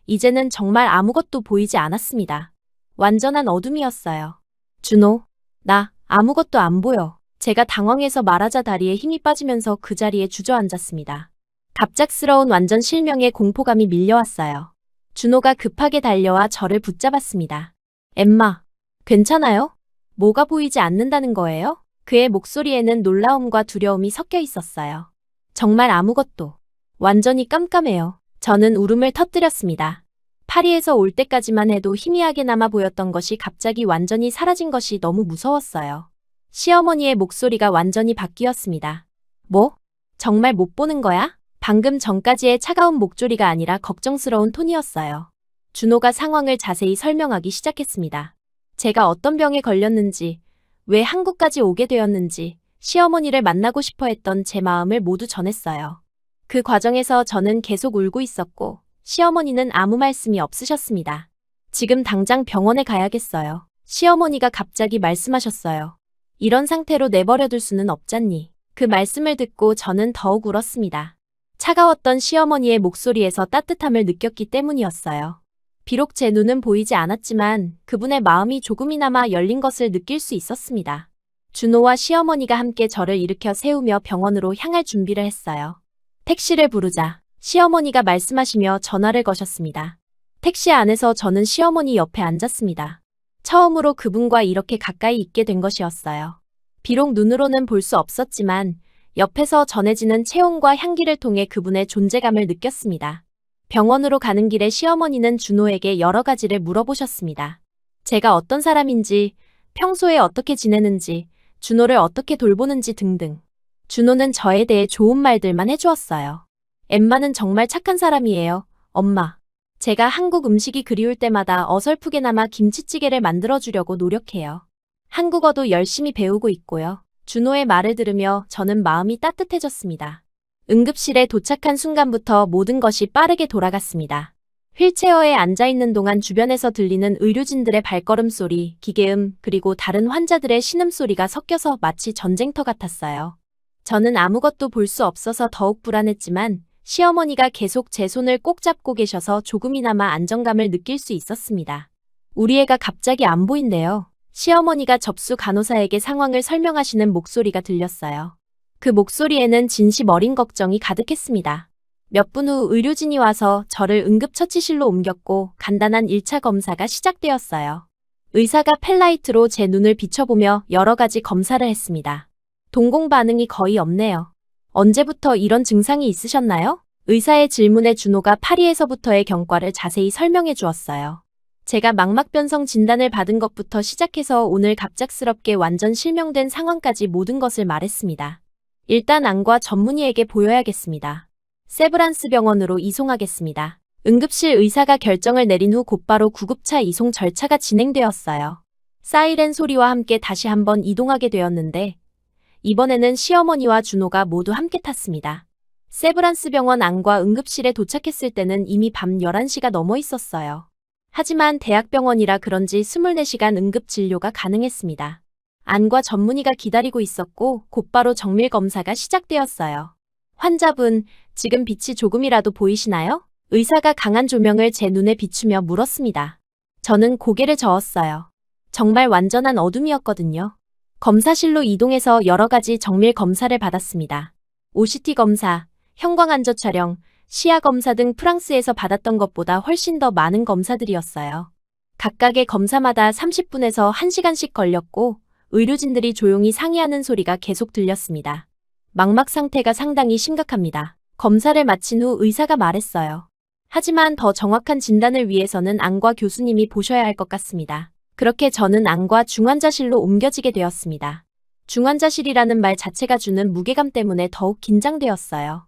이제는 정말 아무것도 보이지 않았습니다. 완전한 어둠이었어요. 준호, 나 아무것도 안 보여. 제가 당황해서 말하자 다리에 힘이 빠지면서 그 자리에 주저앉았습니다. 갑작스러운 완전 실명의 공포감이 밀려왔어요. 준호가 급하게 달려와 저를 붙잡았습니다. 엠마, 괜찮아요? 뭐가 보이지 않는다는 거예요? 그의 목소리에는 놀라움과 두려움이 섞여 있었어요. 정말 아무것도. 완전히 깜깜해요. 저는 울음을 터뜨렸습니다. 파리에서 올 때까지만 해도 희미하게나마 보였던 것이 갑자기 완전히 사라진 것이 너무 무서웠어요. 시어머니의 목소리가 완전히 바뀌었습니다. 뭐? 정말 못 보는 거야? 방금 전까지의 차가운 목소리가 아니라 걱정스러운 톤이었어요. 준호가 상황을 자세히 설명하기 시작했습니다. 제가 어떤 병에 걸렸는지, 왜 한국까지 오게 되었는지, 시어머니를 만나고 싶어 했던 제 마음을 모두 전했어요. 그 과정에서 저는 계속 울고 있었고, 시어머니는 아무 말씀이 없으셨습니다. 지금 당장 병원에 가야겠어요. 시어머니가 갑자기 말씀하셨어요. 이런 상태로 내버려둘 수는 없잖니. 그 말씀을 듣고 저는 더욱 울었습니다. 차가웠던 시어머니의 목소리에서 따뜻함을 느꼈기 때문이었어요. 비록 제 눈은 보이지 않았지만 그분의 마음이 조금이나마 열린 것을 느낄 수 있었습니다. 준호와 시어머니가 함께 저를 일으켜 세우며 병원으로 향할 준비를 했어요. 택시를 부르자 시어머니가 말씀하시며 전화를 거셨습니다. 택시 안에서 저는 시어머니 옆에 앉았습니다. 처음으로 그분과 이렇게 가까이 있게 된 것이었어요. 비록 눈으로는 볼 수 없었지만 옆에서 전해지는 체온과 향기를 통해 그분의 존재감을 느꼈습니다. 병원으로 가는 길에 시어머니는 준호에게 여러 가지를 물어보셨습니다. 제가 어떤 사람인지, 평소에 어떻게 지내는지, 준호를 어떻게 돌보는지 등등. 준호는 저에 대해 좋은 말들만 해주었어요. 엠마는 정말 착한 사람이에요, 엄마. 제가 한국 음식이 그리울 때마다 어설프게나마 김치찌개를 만들어주려고 노력해요. 한국어도 열심히 배우고 있고요. 준호의 말을 들으며 저는 마음이 따뜻해졌습니다. 응급실에 도착한 순간부터 모든 것이 빠르게 돌아갔습니다. 휠체어에 앉아있는 동안 주변에서 들리는 의료진들의 발걸음 소리, 기계음, 그리고 다른 환자들의 신음소리가 섞여서 마치 전쟁터 같았어요. 저는 아무것도 볼 수 없어서 더욱 불안했지만 시어머니가 계속 제 손을 꼭 잡고 계셔서 조금이나마 안정감을 느낄 수 있었습니다. 우리 애가 갑자기 안 보인대요. 시어머니가 접수 간호사에게 상황을 설명하시는 목소리가 들렸어요. 그 목소리에는 진심 어린 걱정이 가득했습니다. 몇 분 후 의료진이 와서 저를 응급처치실로 옮겼고 간단한 1차 검사가 시작되었어요. 의사가 펠라이트로 제 눈을 비춰보며 여러 가지 검사를 했습니다. 동공 반응이 거의 없네요. 언제부터 이런 증상이 있으셨나요? 의사의 질문에 준호가 파리에서부터의 경과를 자세히 설명해 주었어요. 제가 망막변성 진단을 받은 것부터 시작해서 오늘 갑작스럽게 완전 실명된 상황까지 모든 것을 말했습니다. 일단 안과 전문의에게 보여야겠습니다. 세브란스 병원으로 이송하겠습니다. 응급실 의사가 결정을 내린 후 곧바로 구급차 이송 절차가 진행되었어요. 사이렌 소리와 함께 다시 한번 이동하게 되었는데 이번에는 시어머니와 준호가 모두 함께 탔습니다. 세브란스 병원 안과 응급실에 도착했을 때는 이미 밤 11시가 넘어 있었어요. 하지만 대학병원이라 그런지 24시간 응급 진료가 가능했습니다. 안과 전문의가 기다리고 있었고 곧바로 정밀 검사가 시작되었어요. 환자분, 지금 빛이 조금이라도 보이시나요? 의사가 강한 조명을 제 눈에 비추며 물었습니다. 저는 고개를 저었어요. 정말 완전한 어둠이었거든요. 검사실로 이동해서 여러 가지 정밀 검사를 받았습니다. OCT 검사, 형광안저 촬영, 시야 검사 등 프랑스에서 받았던 것보다 훨씬 더 많은 검사들이었어요. 각각의 검사마다 30분에서 1시간씩 걸렸고 의료진들이 조용히 상의하는 소리가 계속 들렸습니다. 망막 상태가 상당히 심각합니다. 검사를 마친 후 의사가 말했어요. 하지만 더 정확한 진단을 위해서는 안과 교수님이 보셔야 할 것 같습니다. 그렇게 저는 안과 중환자실로 옮겨지게 되었습니다. 중환자실이라는 말 자체가 주는 무게감 때문에 더욱 긴장되었어요.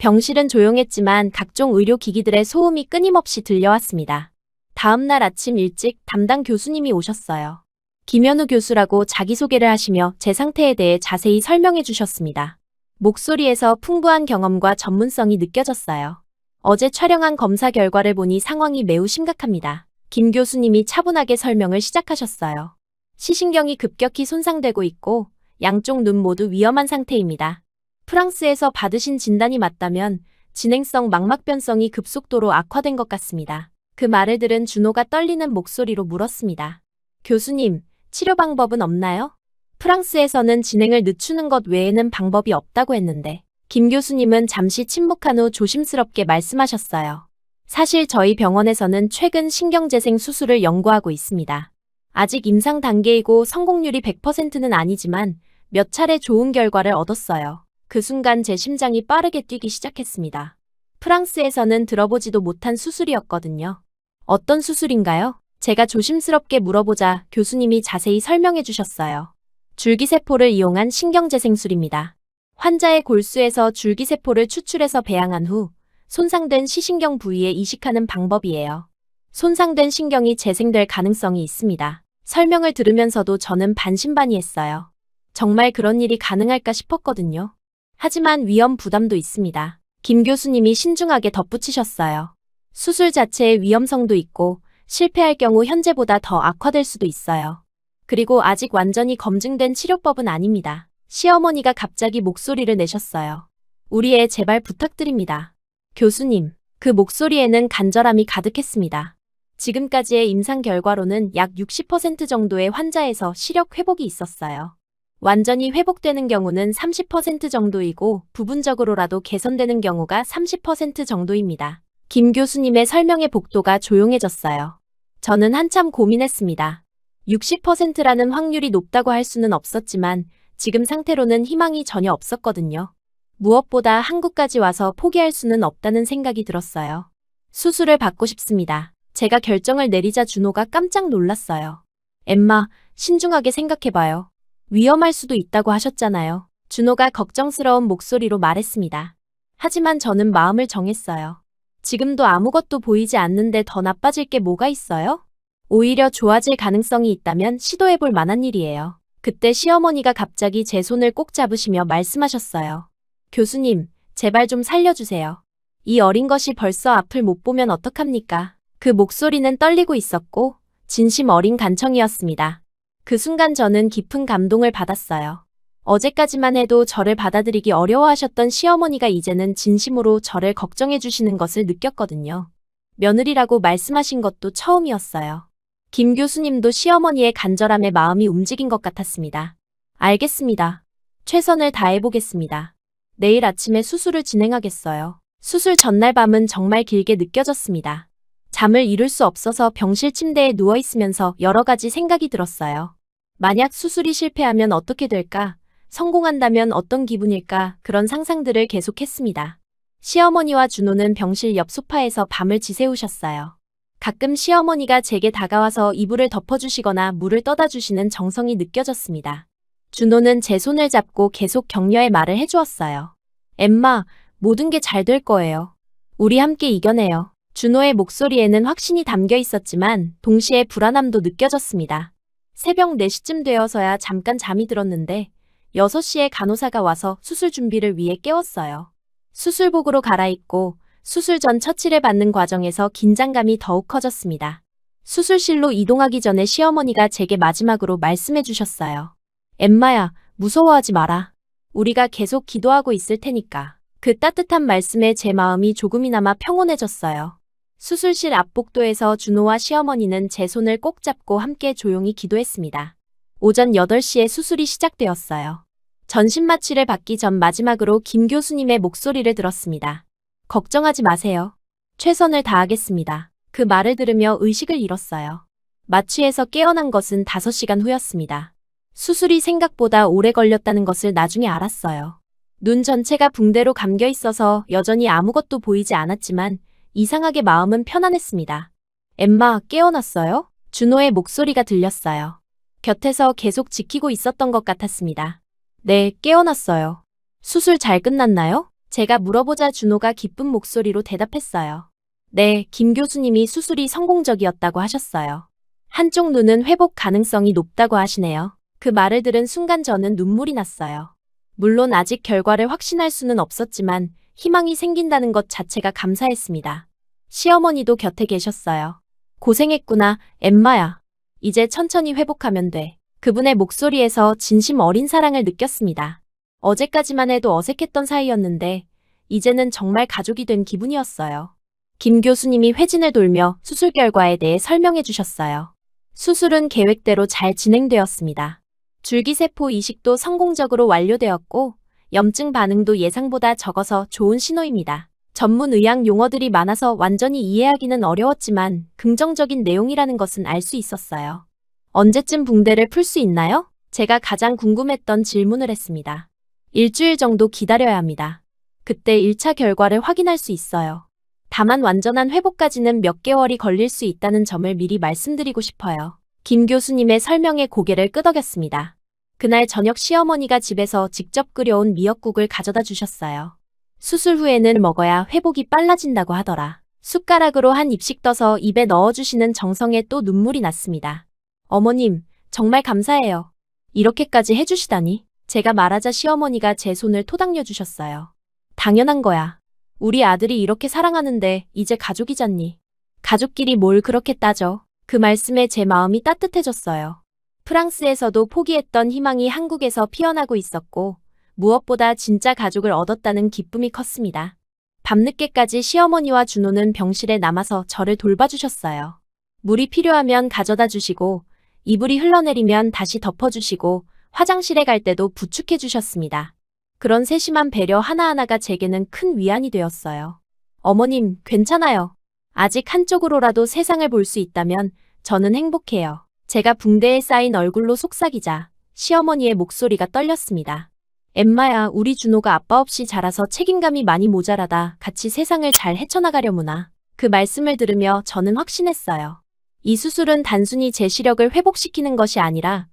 병실은 조용했지만 각종 의료기기들의 소음이 끊임없이 들려왔습니다. 다음 날 아침 일찍 담당 교수님이 오셨어요. 김현우 교수라고 자기소개를 하시며 제 상태에 대해 자세히 설명해 주셨습니다. 목소리에서 풍부한 경험과 전문성이 느껴졌어요. 어제 촬영한 검사 결과를 보니 상황이 매우 심각합니다. 김 교수님이 차분하게 설명을 시작하셨어요. 시신경이 급격히 손상되고 있고 양쪽 눈 모두 위험한 상태입니다. 프랑스에서 받으신 진단이 맞다면 진행성 망막변성이 급속도로 악화된 것 같습니다. 그 말을 들은 준호가 떨리는 목소리로 물었습니다. 교수님, 치료 방법은 없나요? 프랑스에서는 진행을 늦추는 것 외에는 방법이 없다고 했는데 김 교수님은 잠시 침묵한 후 조심스럽게 말씀하셨어요. 사실 저희 병원에서는 최근 신경재생 수술을 연구하고 있습니다. 아직 임상 단계이고 성공률이 100%는 아니지만 몇 차례 좋은 결과를 얻었어요. 그 순간 제 심장이 빠르게 뛰기 시작했습니다. 프랑스에서는 들어보지도 못한 수술이었거든요. 어떤 수술인가요? 제가 조심스럽게 물어보자 교수님이 자세히 설명해 주셨어요. 줄기세포를 이용한 신경재생술입니다. 환자의 골수에서 줄기세포를 추출해서 배양한 후 손상된 시신경 부위에 이식하는 방법이에요. 손상된 신경이 재생될 가능성이 있습니다. 설명을 들으면서도 저는 반신반의했어요. 정말 그런 일이 가능할까 싶었거든요. 하지만 위험 부담도 있습니다. 김 교수님이 신중하게 덧붙이셨어요. 수술 자체의 위험성도 있고 실패할 경우 현재보다 더 악화될 수도 있어요. 그리고 아직 완전히 검증된 치료법은 아닙니다. 시어머니가 갑자기 목소리를 내셨어요. 우리 애 제발 부탁드립니다. 교수님, 그 목소리에는 간절함이 가득했습니다. 지금까지의 임상 결과로는 약 60% 정도의 환자에서 시력 회복이 있었어요. 완전히 회복되는 경우는 30% 정도이고 부분적으로라도 개선되는 경우가 30% 정도입니다. 김 교수님의 설명의 복도가 조용해졌어요. 저는 한참 고민했습니다. 60%라는 확률이 높다고 할 수는 없었지만 지금 상태로는 희망이 전혀 없었거든요. 무엇보다 한국까지 와서 포기할 수는 없다는 생각이 들었어요. 수술을 받고 싶습니다. 제가 결정을 내리자 준호가 깜짝 놀랐어요. 엠마, 신중하게 생각해봐요. 위험할 수도 있다고 하셨잖아요. 준호가 걱정스러운 목소리로 말했습니다. 하지만 저는 마음을 정했어요. 지금도 아무것도 보이지 않는데 더 나빠질 게 뭐가 있어요? 오히려 좋아질 가능성이 있다면 시도해볼 만한 일이에요. 그때 시어머니가 갑자기 제 손을 꼭 잡으시며 말씀하셨어요. 교수님, 제발 좀 살려주세요. 이 어린 것이 벌써 앞을 못 보면 어떡합니까? 그 목소리는 떨리고 있었고 진심 어린 간청이었습니다. 그 순간 저는 깊은 감동을 받았어요. 어제까지만 해도 저를 받아들이기 어려워하셨던 시어머니가 이제는 진심으로 저를 걱정해 주시는 것을 느꼈거든요. 며느리라고 말씀하신 것도 처음이었어요. 김 교수님도 시어머니의 간절함에 마음이 움직인 것 같았습니다. 알겠습니다. 최선을 다해보겠습니다. 내일 아침에 수술을 진행하겠어요. 수술 전날 밤은 정말 길게 느껴졌습니다. 잠을 이룰 수 없어서 병실 침대에 누워있으면서 여러 가지 생각이 들었어요. 만약 수술이 실패하면 어떻게 될까? 성공한다면 어떤 기분일까? 그런 상상들을 계속했습니다. 시어머니와 준호는 병실 옆 소파에서 밤을 지새우셨어요. 가끔 시어머니가 제게 다가와서 이불을 덮어주시거나 물을 떠다 주시는 정성이 느껴졌습니다. 준호는 제 손을 잡고 계속 격려의 말을 해주었어요. 엠마, 모든 게 잘 될 거예요. 우리 함께 이겨내요. 준호의 목소리에는 확신이 담겨 있었지만 동시에 불안함도 느껴졌습니다. 새벽 4시쯤 되어서야 잠깐 잠이 들었는데 6시에 간호사가 와서 수술 준비를 위해 깨웠어요. 수술복으로 갈아입고 수술 전 처치를 받는 과정에서 긴장감이 더욱 커졌습니다. 수술실로 이동하기 전에 시어머니가 제게 마지막으로 말씀해 주셨어요. 엠마야, 무서워하지 마라. 우리가 계속 기도하고 있을 테니까. 그 따뜻한 말씀에 제 마음이 조금이나마 평온해졌어요. 수술실 앞 복도에서 준호와 시어머니는 제 손을 꼭 잡고 함께 조용히 기도했습니다. 오전 8시에 수술이 시작되었어요. 전신 마취를 받기 전 마지막으로 김 교수님의 목소리를 들었습니다. 걱정하지 마세요. 최선을 다하겠습니다. 그 말을 들으며 의식을 잃었어요. 마취에서 깨어난 것은 5시간 후였습니다. 수술이 생각보다 오래 걸렸다는 것을 나중에 알았어요. 눈 전체가 붕대로 감겨 있어서 여전히 아무것도 보이지 않았지만 이상하게 마음은 편안했습니다. 엠마, 깨어났어요? 준호의 목소리가 들렸어요. 곁에서 계속 지키고 있었던 것 같았습니다. 네, 깨어났어요. 수술 잘 끝났나요? 제가 물어보자 준호가 기쁜 목소리로 대답했어요. 네, 김 교수님이 수술이 성공적이었다고 하셨어요. 한쪽 눈은 회복 가능성이 높다고 하시네요. 그 말을 들은 순간 저는 눈물이 났어요. 물론 아직 결과를 확신할 수는 없었지만 희망이 생긴다는 것 자체가 감사했습니다. 시어머니도 곁에 계셨어요. 고생했구나, 엠마야. 이제 천천히 회복하면 돼. 그분의 목소리에서 진심 어린 사랑을 느꼈습니다. 어제까지만 해도 어색했던 사이였는데 이제는 정말 가족이 된 기분이었어요. 김 교수님이 회진을 돌며 수술 결과에 대해 설명해 주셨어요. 수술은 계획대로 잘 진행되었습니다. 줄기세포 이식도 성공적으로 완료되었고 염증 반응도 예상보다 적어서 좋은 신호입니다. 전문 의학 용어들이 많아서 완전히 이해하기는 어려웠지만 긍정적인 내용이라는 것은 알 수 있었어요. 언제쯤 붕대를 풀 수 있나요? 제가 가장 궁금했던 질문을 했습니다. 일주일 정도 기다려야 합니다. 그때 1차 결과를 확인할 수 있어요. 다만 완전한 회복까지는 몇 개월이 걸릴 수 있다는 점을 미리 말씀드리고 싶어요. 김 교수님의 설명에 고개를 끄덕였습니다. 그날 저녁 시어머니가 집에서 직접 끓여온 미역국을 가져다 주셨어요. 수술 후에는 먹어야 회복이 빨라진다고 하더라. 숟가락으로 한 입씩 떠서 입에 넣어주시는 정성에 또 눈물이 났습니다. 어머님, 정말 감사해요. 이렇게까지 해주시다니. 제가 말하자 시어머니가 제 손을 토닥여 주셨어요. 당연한 거야. 우리 아들이 이렇게 사랑하는데 이제 가족이잖니. 가족끼리 뭘 그렇게 따져. 그 말씀에 제 마음이 따뜻해졌어요. 프랑스에서도 포기했던 희망이 한국에서 피어나고 있었고 무엇보다 진짜 가족을 얻었다는 기쁨이 컸습니다. 밤늦게까지 시어머니와 준호는 병실에 남아서 저를 돌봐주셨어요. 물이 필요하면 가져다 주시고 이불이 흘러내리면 다시 덮어주시고 화장실에 갈 때도 부축해 주셨습니다. 그런 세심한 배려 하나하나가 제게는 큰 위안이 되었어요. 어머님, 괜찮아요. 아직 한쪽으로라도 세상을 볼 수 있다면 저는 행복해요. 제가 붕대에 쌓인 얼굴로 속삭이자 시어머니의 목소리가 떨렸습니다. 엠마야, 우리 준호가 아빠 없이 자라서 책임감이 많이 모자라다 같이 세상을 잘 헤쳐나가려무나. 그 말씀을 들으며 저는 확신했어요. 이 수술은 단순히 제 시력을 회복시키는 것이 아니라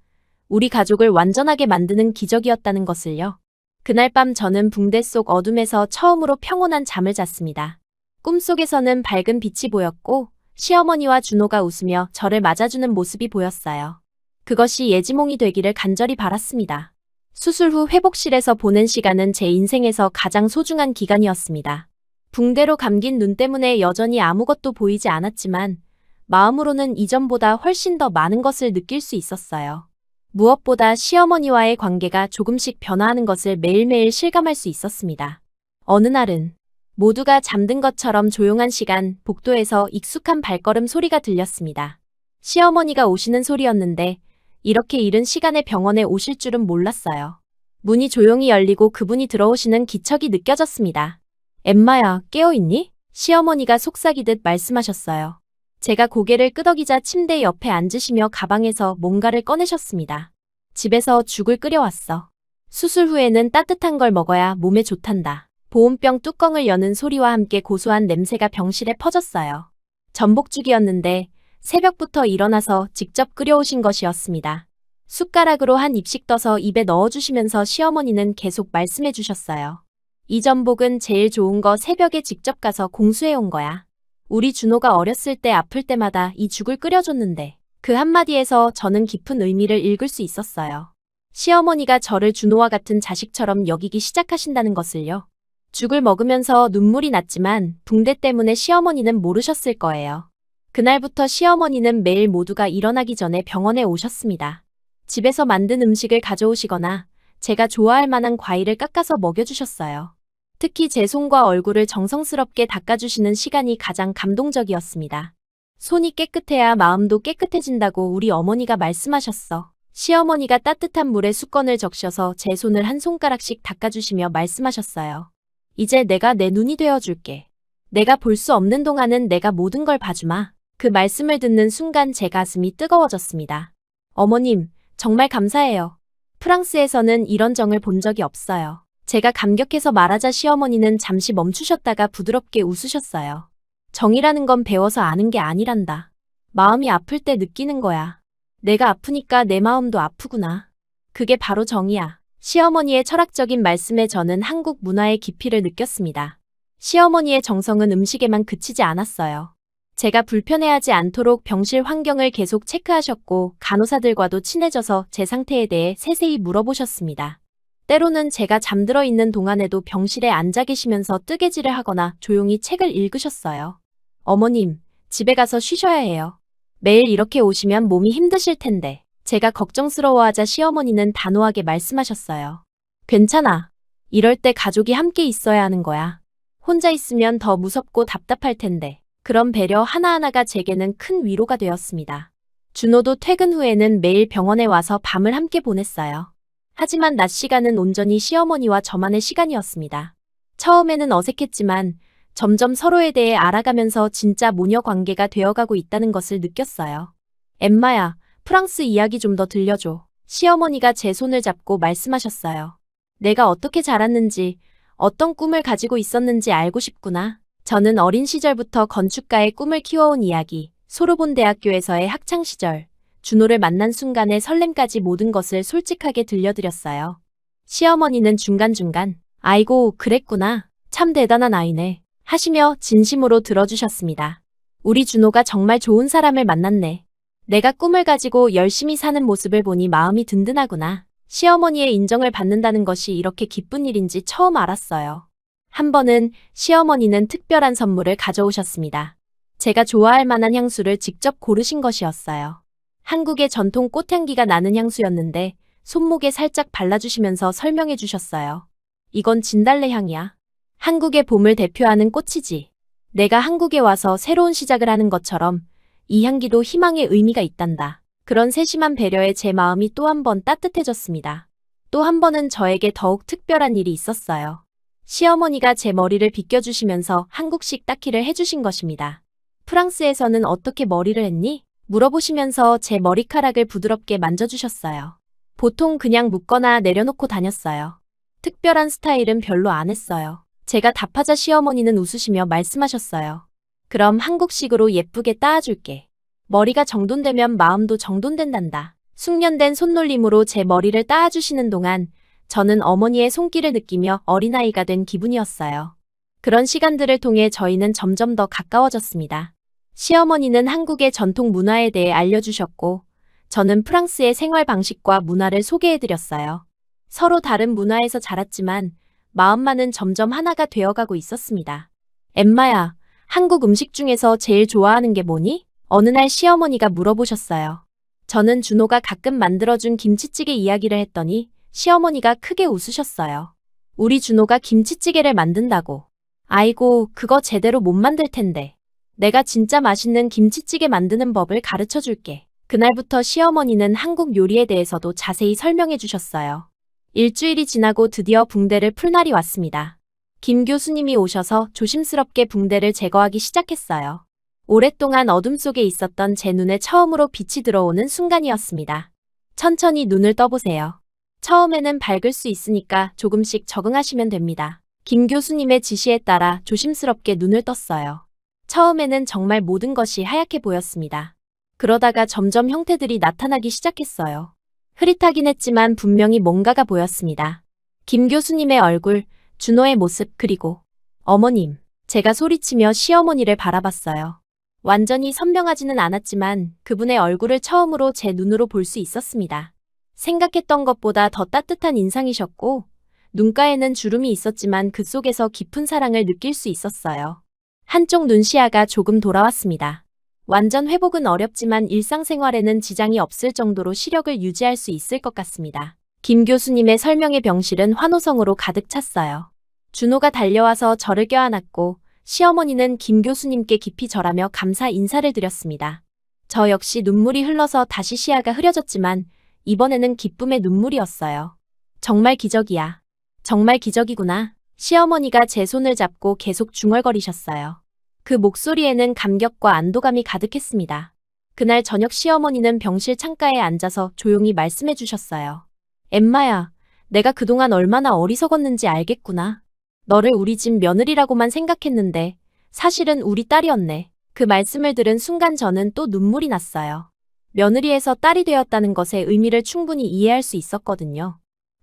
우리 가족을 완전하게 만드는 기적이었다는 것을요. 그날 밤 저는 붕대 속 어둠에서 처음으로 평온한 잠을 잤습니다. 꿈속에서는 밝은 빛이 보였고 시어머니와 준호가 웃으며 저를 맞아주는 모습이 보였어요. 그것이 예지몽이 되기를 간절히 바랐습니다. 수술 후 회복실에서 보낸 시간은 제 인생에서 가장 소중한 기간이었습니다. 붕대로 감긴 눈 때문에 여전히 아무것도 보이지 않았지만 마음으로는 이전보다 훨씬 더 많은 것을 느낄 수 있었어요. 무엇보다 시어머니와의 관계가 조금씩 변화하는 것을 매일매일 실감할 수 있었습니다. 어느 날은 모두가 잠든 것처럼 조용한 시간, 복도에서 익숙한 발걸음 소리가 들렸습니다. 시어머니가 오시는 소리였는데 이렇게 이른 시간에 병원에 오실 줄은 몰랐어요. 문이 조용히 열리고 그분이 들어오시는 기척이 느껴졌습니다. 엠마야, 깨어있니? 시어머니가 속삭이듯 말씀하셨어요. 제가 고개를 끄덕이자 침대 옆에 앉으시며 가방에서 뭔가를 꺼내셨습니다. 집에서 죽을 끓여왔어. 수술 후에는 따뜻한 걸 먹어야 몸에 좋단다. 보온병 뚜껑을 여는 소리와 함께 고소한 냄새가 병실에 퍼졌어요. 전복죽이었는데 새벽부터 일어나서 직접 끓여오신 것이었습니다. 숟가락으로 한 입씩 떠서 입에 넣어주시면서 시어머니는 계속 말씀해 주셨어요. 이 전복은 제일 좋은 거 새벽에 직접 가서 공수해온 거야. 우리 준호가 어렸을 때 아플 때마다 이 죽을 끓여줬는데 그 한마디에서 저는 깊은 의미를 읽을 수 있었어요. 시어머니가 저를 준호와 같은 자식처럼 여기기 시작하신다는 것을요. 죽을 먹으면서 눈물이 났지만 붕대 때문에 시어머니는 모르셨을 거예요. 그날부터 시어머니는 매일 모두가 일어나기 전에 병원에 오셨습니다. 집에서 만든 음식을 가져오시거나 제가 좋아할 만한 과일을 깎아서 먹여주셨어요. 특히 제 손과 얼굴을 정성스럽게 닦아주시는 시간이 가장 감동적이었습니다. 손이 깨끗해야 마음도 깨끗해진다고 우리 어머니가 말씀하셨어. 시어머니가 따뜻한 물에 수건을 적셔서 제 손을 한 손가락씩 닦아주시며 말씀하셨어요. 이제 내가 내 눈이 되어줄게. 내가 볼 수 없는 동안은 내가 모든 걸 봐주마. 그 말씀을 듣는 순간 제 가슴이 뜨거워졌습니다. 어머님, 정말 감사해요. 프랑스에서는 이런 정을 본 적이 없어요. 제가 감격해서 말하자 시어머니는 잠시 멈추셨다가 부드럽게 웃으셨어요. 정이라는 건 배워서 아는 게 아니란다. 마음이 아플 때 느끼는 거야. 내가 아프니까 내 마음도 아프구나. 그게 바로 정이야. 시어머니의 철학적인 말씀에 저는 한국 문화의 깊이를 느꼈습니다. 시어머니의 정성은 음식에만 그치지 않았어요. 제가 불편해하지 않도록 병실 환경을 계속 체크하셨고 간호사들과도 친해져서 제 상태에 대해 세세히 물어보셨습니다. 때로는 제가 잠들어 있는 동안에도 병실에 앉아 계시면서 뜨개질을 하거나 조용히 책을 읽으셨어요. 어머님, 집에 가서 쉬셔야 해요. 매일 이렇게 오시면 몸이 힘드실 텐데. 제가 걱정스러워하자 시어머니는 단호하게 말씀하셨어요. 괜찮아. 이럴 때 가족이 함께 있어야 하는 거야. 혼자 있으면 더 무섭고 답답할 텐데. 그런 배려 하나하나가 제게는 큰 위로가 되었습니다. 준호도 퇴근 후에는 매일 병원에 와서 밤을 함께 보냈어요. 하지만 낮 시간은 온전히 시어머니와 저만의 시간이었습니다. 처음에는 어색했지만 점점 서로에 대해 알아가면서 진짜 모녀 관계가 되어가고 있다는 것을 느꼈어요. 엠마야, 프랑스 이야기 좀 더 들려줘. 시어머니가 제 손을 잡고 말씀하셨어요. 내가 어떻게 자랐는지, 어떤 꿈을 가지고 있었는지 알고 싶구나. 저는 어린 시절부터 건축가의 꿈을 키워온 이야기, 소르본 대학교에서의 학창시절, 준호를 만난 순간의 설렘까지 모든 것을 솔직하게 들려드렸어요. 시어머니는 중간중간, 아이고, 그랬구나. 참 대단한 아이네. 하시며 진심으로 들어주셨습니다. 우리 준호가 정말 좋은 사람을 만났네. 내가 꿈을 가지고 열심히 사는 모습을 보니 마음이 든든하구나. 시어머니의 인정을 받는다는 것이 이렇게 기쁜 일인지 처음 알았어요. 한 번은 시어머니는 특별한 선물을 가져오셨습니다. 제가 좋아할 만한 향수를 직접 고르신 것이었어요. 한국의 전통 꽃향기가 나는 향수였는데 손목에 살짝 발라주시면서 설명해 주셨어요. 이건 진달래 향이야. 한국의 봄을 대표하는 꽃이지. 내가 한국에 와서 새로운 시작을 하는 것처럼 이 향기도 희망의 의미가 있단다. 그런 세심한 배려에 제 마음이 또 한 번 따뜻해졌습니다. 또 한 번은 저에게 더욱 특별한 일이 있었어요. 시어머니가 제 머리를 빗겨주시면서 한국식 따키를 해주신 것입니다. 프랑스에서는 어떻게 머리를 했니? 물어보시면서 제 머리카락을 부드럽게 만져주셨어요. 보통 그냥 묶거나 내려놓고 다녔어요. 특별한 스타일은 별로 안 했어요. 제가 답하자 시어머니는 웃으시며 말씀하셨어요. 그럼 한국식으로 예쁘게 따아줄게. 머리가 정돈되면 마음도 정돈된단다. 숙련된 손놀림으로 제 머리를 따아주시는 동안 저는 어머니의 손길을 느끼며 어린아이가 된 기분이었어요. 그런 시간들을 통해 저희는 점점 더 가까워졌습니다. 시어머니는 한국의 전통 문화에 대해 알려주셨고 저는 프랑스의 생활 방식과 문화를 소개해드렸어요. 서로 다른 문화에서 자랐지만 마음만은 점점 하나가 되어가고 있었습니다. 엠마야, 한국 음식 중에서 제일 좋아하는 게 뭐니? 어느 날 시어머니가 물어보셨어요. 저는 준호가 가끔 만들어준 김치찌개 이야기를 했더니 시어머니가 크게 웃으셨어요. 우리 준호가 김치찌개를 만든다고. 아이고, 그거 제대로 못 만들 텐데. 내가 진짜 맛있는 김치찌개 만드는 법을 가르쳐 줄게. 그날부터 시어머니는 한국 요리에 대해서도 자세히 설명해 주셨어요. 일주일이 지나고 드디어 붕대를 풀 날이 왔습니다. 김 교수님이 오셔서 조심스럽게 붕대를 제거하기 시작했어요. 오랫동안 어둠 속에 있었던 제 눈에 처음으로 빛이 들어오는 순간이었습니다. 천천히 눈을 떠보세요. 처음에는 밝을 수 있으니까 조금씩 적응하시면 됩니다. 김 교수님의 지시에 따라 조심스럽게 눈을 떴어요. 처음에는 정말 모든 것이 하얗게 보였습니다. 그러다가 점점 형태들이 나타나기 시작했어요. 흐릿하긴 했지만 분명히 뭔가가 보였습니다. 김 교수님의 얼굴, 준호의 모습, 그리고 어머님. 제가 소리치며 시어머니를 바라봤어요. 완전히 선명하지는 않았지만 그분의 얼굴을 처음으로 제 눈으로 볼 수 있었습니다. 생각했던 것보다 더 따뜻한 인상이셨고 눈가에는 주름이 있었지만 그 속에서 깊은 사랑을 느낄 수 있었어요. 한쪽 눈시야가 조금 돌아왔습니다. 완전 회복은 어렵지만 일상생활에는 지장이 없을 정도로 시력을 유지할 수 있을 것 같습니다. 김 교수님의 설명의 병실은 환호성으로 가득 찼어요. 준호가 달려와서 저를 껴안았고 시어머니는 김 교수님께 깊이 절하며 감사 인사를 드렸습니다. 저 역시 눈물이 흘러서 다시 시야가 흐려졌지만 이번에는 기쁨의 눈물이었어요. 정말 기적이야. 정말 기적이구나. 시어머니가 제 손을 잡고 계속 중얼거리셨어요. 그 목소리에는 감격과 안도감이 가득했습니다. 그날 저녁 시어머니는 병실 창가에 앉아서 조용히 말씀해 주셨어요. 엠마야, 내가 그동안 얼마나 어리석었는지 알겠구나. 너를 우리 집 며느리라고만 생각했는데 사실은 우리 딸이었네. 그 말씀을 들은 순간 저는 또 눈물이 났어요. 며느리에서 딸이 되었다는 것의 의미를 충분히 이해할 수 있었거든요.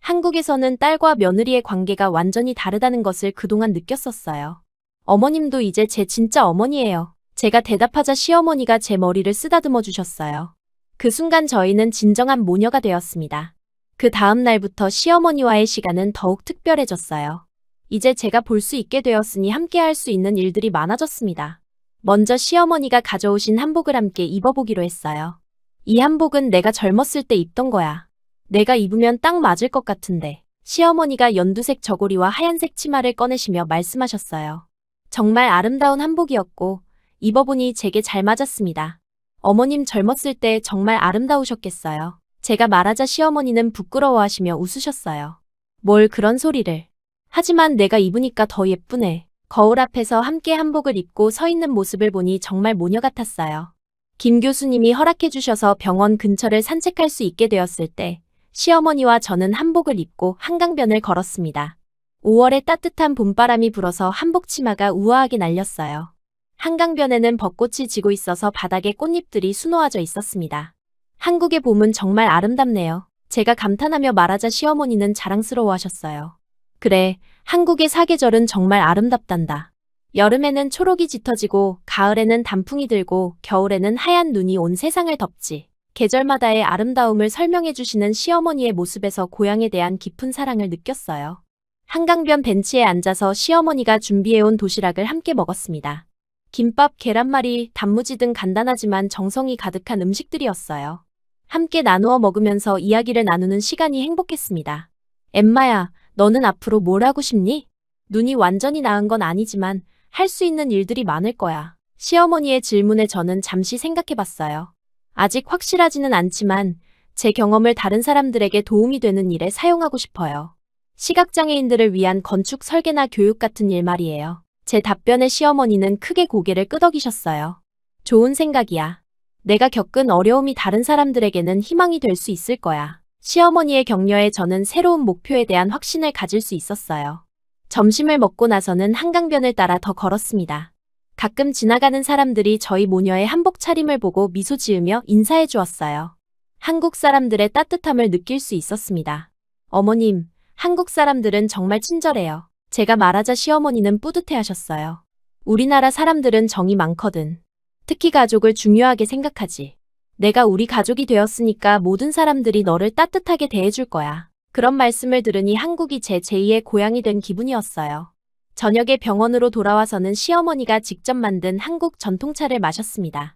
한국에서는 딸과 며느리의 관계가 완전히 다르다는 것을 그동안 느꼈었어요. 어머님도 이제 제 진짜 어머니예요. 제가 대답하자 시어머니가 제 머리를 쓰다듬어 주셨어요. 그 순간 저희는 진정한 모녀가 되었습니다. 그 다음 날부터 시어머니와의 시간은 더욱 특별해졌어요. 이제 제가 볼 수 있게 되었으니 함께 할 수 있는 일들이 많아졌습니다. 먼저 시어머니가 가져오신 한복을 함께 입어보기로 했어요. 이 한복은 내가 젊었을 때 입던 거야. 내가 입으면 딱 맞을 것 같은데. 시어머니가 연두색 저고리와 하얀색 치마를 꺼내시며 말씀하셨어요. 정말 아름다운 한복이었고 입어보니 제게 잘 맞았습니다. 어머님 젊었을 때 정말 아름다우셨겠어요. 제가 말하자 시어머니는 부끄러워하시며 웃으셨어요. 뭘 그런 소리를. 하지만 내가 입으니까 더 예쁘네. 거울 앞에서 함께 한복을 입고 서 있는 모습을 보니 정말 모녀 같았어요. 김 교수님이 허락해 주셔서 병원 근처를 산책할 수 있게 되었을 때 시어머니와 저는 한복을 입고 한강변을 걸었습니다. 5월에 따뜻한 봄바람이 불어서 한복 치마가 우아하게 날렸어요. 한강변에는 벚꽃이 지고 있어서 바닥에 꽃잎들이 수놓아져 있었습니다. 한국의 봄은 정말 아름답네요. 제가 감탄하며 말하자 시어머니는 자랑스러워하셨어요. 그래, 한국의 사계절은 정말 아름답단다. 여름에는 초록이 짙어지고 가을에는 단풍이 들고 겨울에는 하얀 눈이 온 세상을 덮지. 계절마다의 아름다움을 설명해 주시는 시어머니의 모습에서 고향에 대한 깊은 사랑을 느꼈어요. 한강변 벤치에 앉아서 시어머니가 준비해온 도시락을 함께 먹었습니다. 김밥, 계란말이, 단무지 등 간단하지만 정성이 가득한 음식들이었어요. 함께 나누어 먹으면서 이야기를 나누는 시간이 행복했습니다. 엠마야, 너는 앞으로 뭘 하고 싶니? 눈이 완전히 나은 건 아니지만 할 수 있는 일들이 많을 거야. 시어머니의 질문에 저는 잠시 생각해봤어요. 아직 확실하지는 않지만 제 경험을 다른 사람들에게 도움이 되는 일에 사용하고 싶어요. 시각장애인들을 위한 건축 설계나 교육 같은 일 말이에요. 제 답변에 시어머니는 크게 고개를 끄덕이셨어요. 좋은 생각이야. 내가 겪은 어려움이 다른 사람들에게는 희망이 될 수 있을 거야. 시어머니의 격려에 저는 새로운 목표에 대한 확신을 가질 수 있었어요. 점심을 먹고 나서는 한강변을 따라 더 걸었습니다. 가끔 지나가는 사람들이 저희 모녀의 한복 차림을 보고 미소 지으며 인사해 주었어요. 한국 사람들의 따뜻함을 느낄 수 있었습니다. 어머님, 한국 사람들은 정말 친절해요. 제가 말하자 시어머니는 뿌듯해 하셨어요. 우리나라 사람들은 정이 많거든. 특히 가족을 중요하게 생각하지. 내가 우리 가족이 되었으니까 모든 사람들이 너를 따뜻하게 대해줄 거야. 그런 말씀을 들으니 한국이 제 제2의 고향이 된 기분이었어요. 저녁에 병원으로 돌아와서는 시어머니가 직접 만든 한국 전통차를 마셨습니다.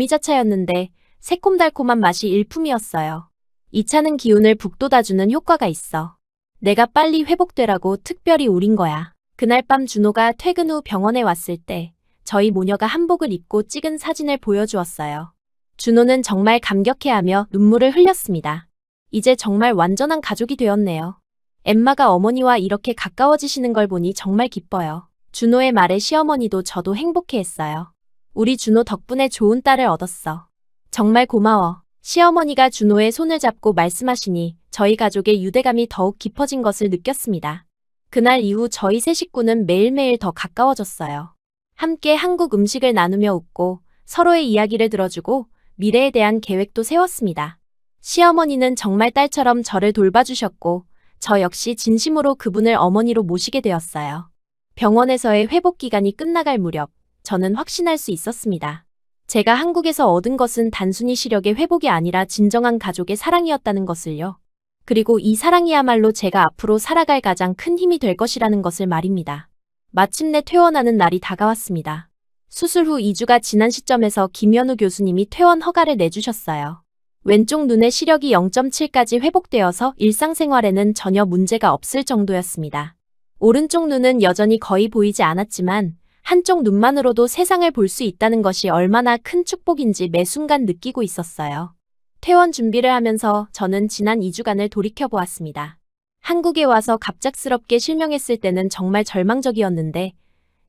오미자차였는데 새콤달콤한 맛이 일품이었어요. 이 차는 기운을 북돋아주는 효과가 있어. 내가 빨리 회복되라고 특별히 우린 거야. 그날 밤 준호가 퇴근 후 병원에 왔을 때 저희 모녀가 한복을 입고 찍은 사진을 보여주었어요. 준호는 정말 감격해하며 눈물을 흘렸습니다. 이제 정말 완전한 가족이 되었네요. 엠마가 어머니와 이렇게 가까워지시는 걸 보니 정말 기뻐요. 준호의 말에 시어머니도 저도 행복해했어요. 우리 준호 덕분에 좋은 딸을 얻었어. 정말 고마워. 시어머니가 준호의 손을 잡고 말씀하시니 저희 가족의 유대감이 더욱 깊어진 것을 느꼈습니다. 그날 이후 저희 세 식구는 매일매일 더 가까워졌어요. 함께 한국 음식을 나누며 웃고 서로의 이야기를 들어주고 미래에 대한 계획도 세웠습니다. 시어머니는 정말 딸처럼 저를 돌봐주셨고 저 역시 진심으로 그분을 어머니로 모시게 되었어요. 병원에서의 회복 기간이 끝나갈 무렵 저는 확신할 수 있었습니다. 제가 한국에서 얻은 것은 단순히 시력의 회복이 아니라 진정한 가족의 사랑이었다는 것을요. 그리고 이 사랑이야말로 제가 앞으로 살아갈 가장 큰 힘이 될 것이라는 것을 말입니다. 마침내 퇴원하는 날이 다가왔습니다. 수술 후 2주가 지난 시점에서 김현우 교수님이 퇴원 허가를 내주셨어요. 왼쪽 눈의 시력이 0.7까지 회복되어서 일상생활에는 전혀 문제가 없을 정도였습니다. 오른쪽 눈은 여전히 거의 보이지 않았지만 한쪽 눈만으로도 세상을 볼 수 있다는 것이 얼마나 큰 축복인지 매 순간 느끼고 있었어요. 퇴원 준비를 하면서 저는 지난 2주간을 돌이켜보았습니다. 한국에 와서 갑작스럽게 실명했을 때는 정말 절망적이었는데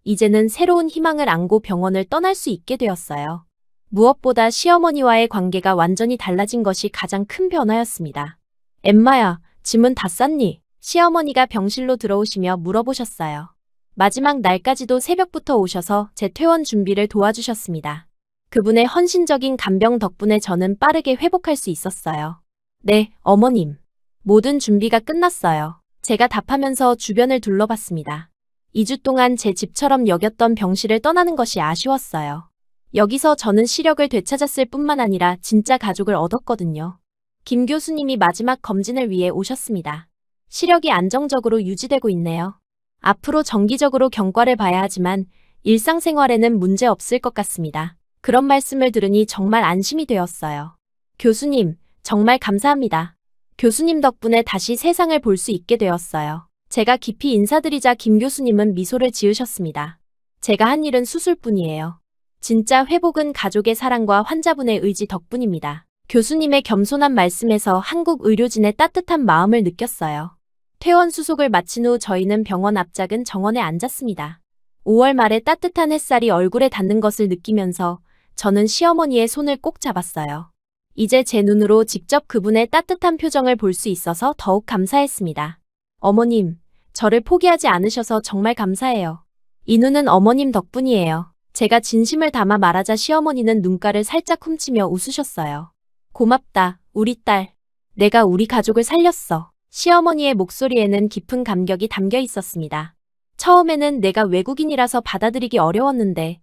이제는 새로운 희망을 안고 병원을 떠날 수 있게 되었어요. 무엇보다 시어머니와의 관계가 완전히 달라진 것이 가장 큰 변화였습니다. 엠마야, 짐은 다 쌌니? 시어머니가 병실로 들어오시며 물어보셨어요. 마지막 날까지도 새벽부터 오셔서 제 퇴원 준비를 도와주셨습니다. 그분의 헌신적인 간병 덕분에 저는 빠르게 회복할 수 있었어요. 네, 어머님. 모든 준비가 끝났어요. 제가 답하면서 주변을 둘러봤습니다. 2주 동안 제 집처럼 여겼던 병실을 떠나는 것이 아쉬웠어요. 여기서 저는 시력을 되찾았을 뿐만 아니라 진짜 가족을 얻었거든요. 김 교수님이 마지막 검진을 위해 오셨습니다. 시력이 안정적으로 유지되고 있네요. 앞으로 정기적으로 경과를 봐야 하지만 일상생활에는 문제 없을 것 같습니다. 그런 말씀을 들으니 정말 안심이 되었어요. 교수님, 정말 감사합니다. 교수님 덕분에 다시 세상을 볼 수 있게 되었어요. 제가 깊이 인사드리자 김 교수님은 미소를 지으셨습니다. 제가 한 일은 수술뿐이에요. 진짜 회복은 가족의 사랑과 환자분의 의지 덕분입니다. 교수님의 겸손한 말씀에서 한국 의료진의 따뜻한 마음을 느꼈어요. 퇴원 수속을 마친 후 저희는 병원 앞 작은 정원에 앉았습니다. 5월 말에 따뜻한 햇살이 얼굴에 닿는 것을 느끼면서 저는 시어머니의 손을 꼭 잡았어요. 이제 제 눈으로 직접 그분의 따뜻한 표정을 볼 수 있어서 더욱 감사했습니다. 어머님, 저를 포기하지 않으셔서 정말 감사해요. 이 눈은 어머님 덕분이에요. 제가 진심을 담아 말하자 시어머니는 눈가를 살짝 훔치며 웃으셨어요. 고맙다, 우리 딸. 내가 우리 가족을 살렸어. 시어머니의 목소리에는 깊은 감격이 담겨 있었습니다. 처음에는 내가 외국인이라서 받아들이기 어려웠는데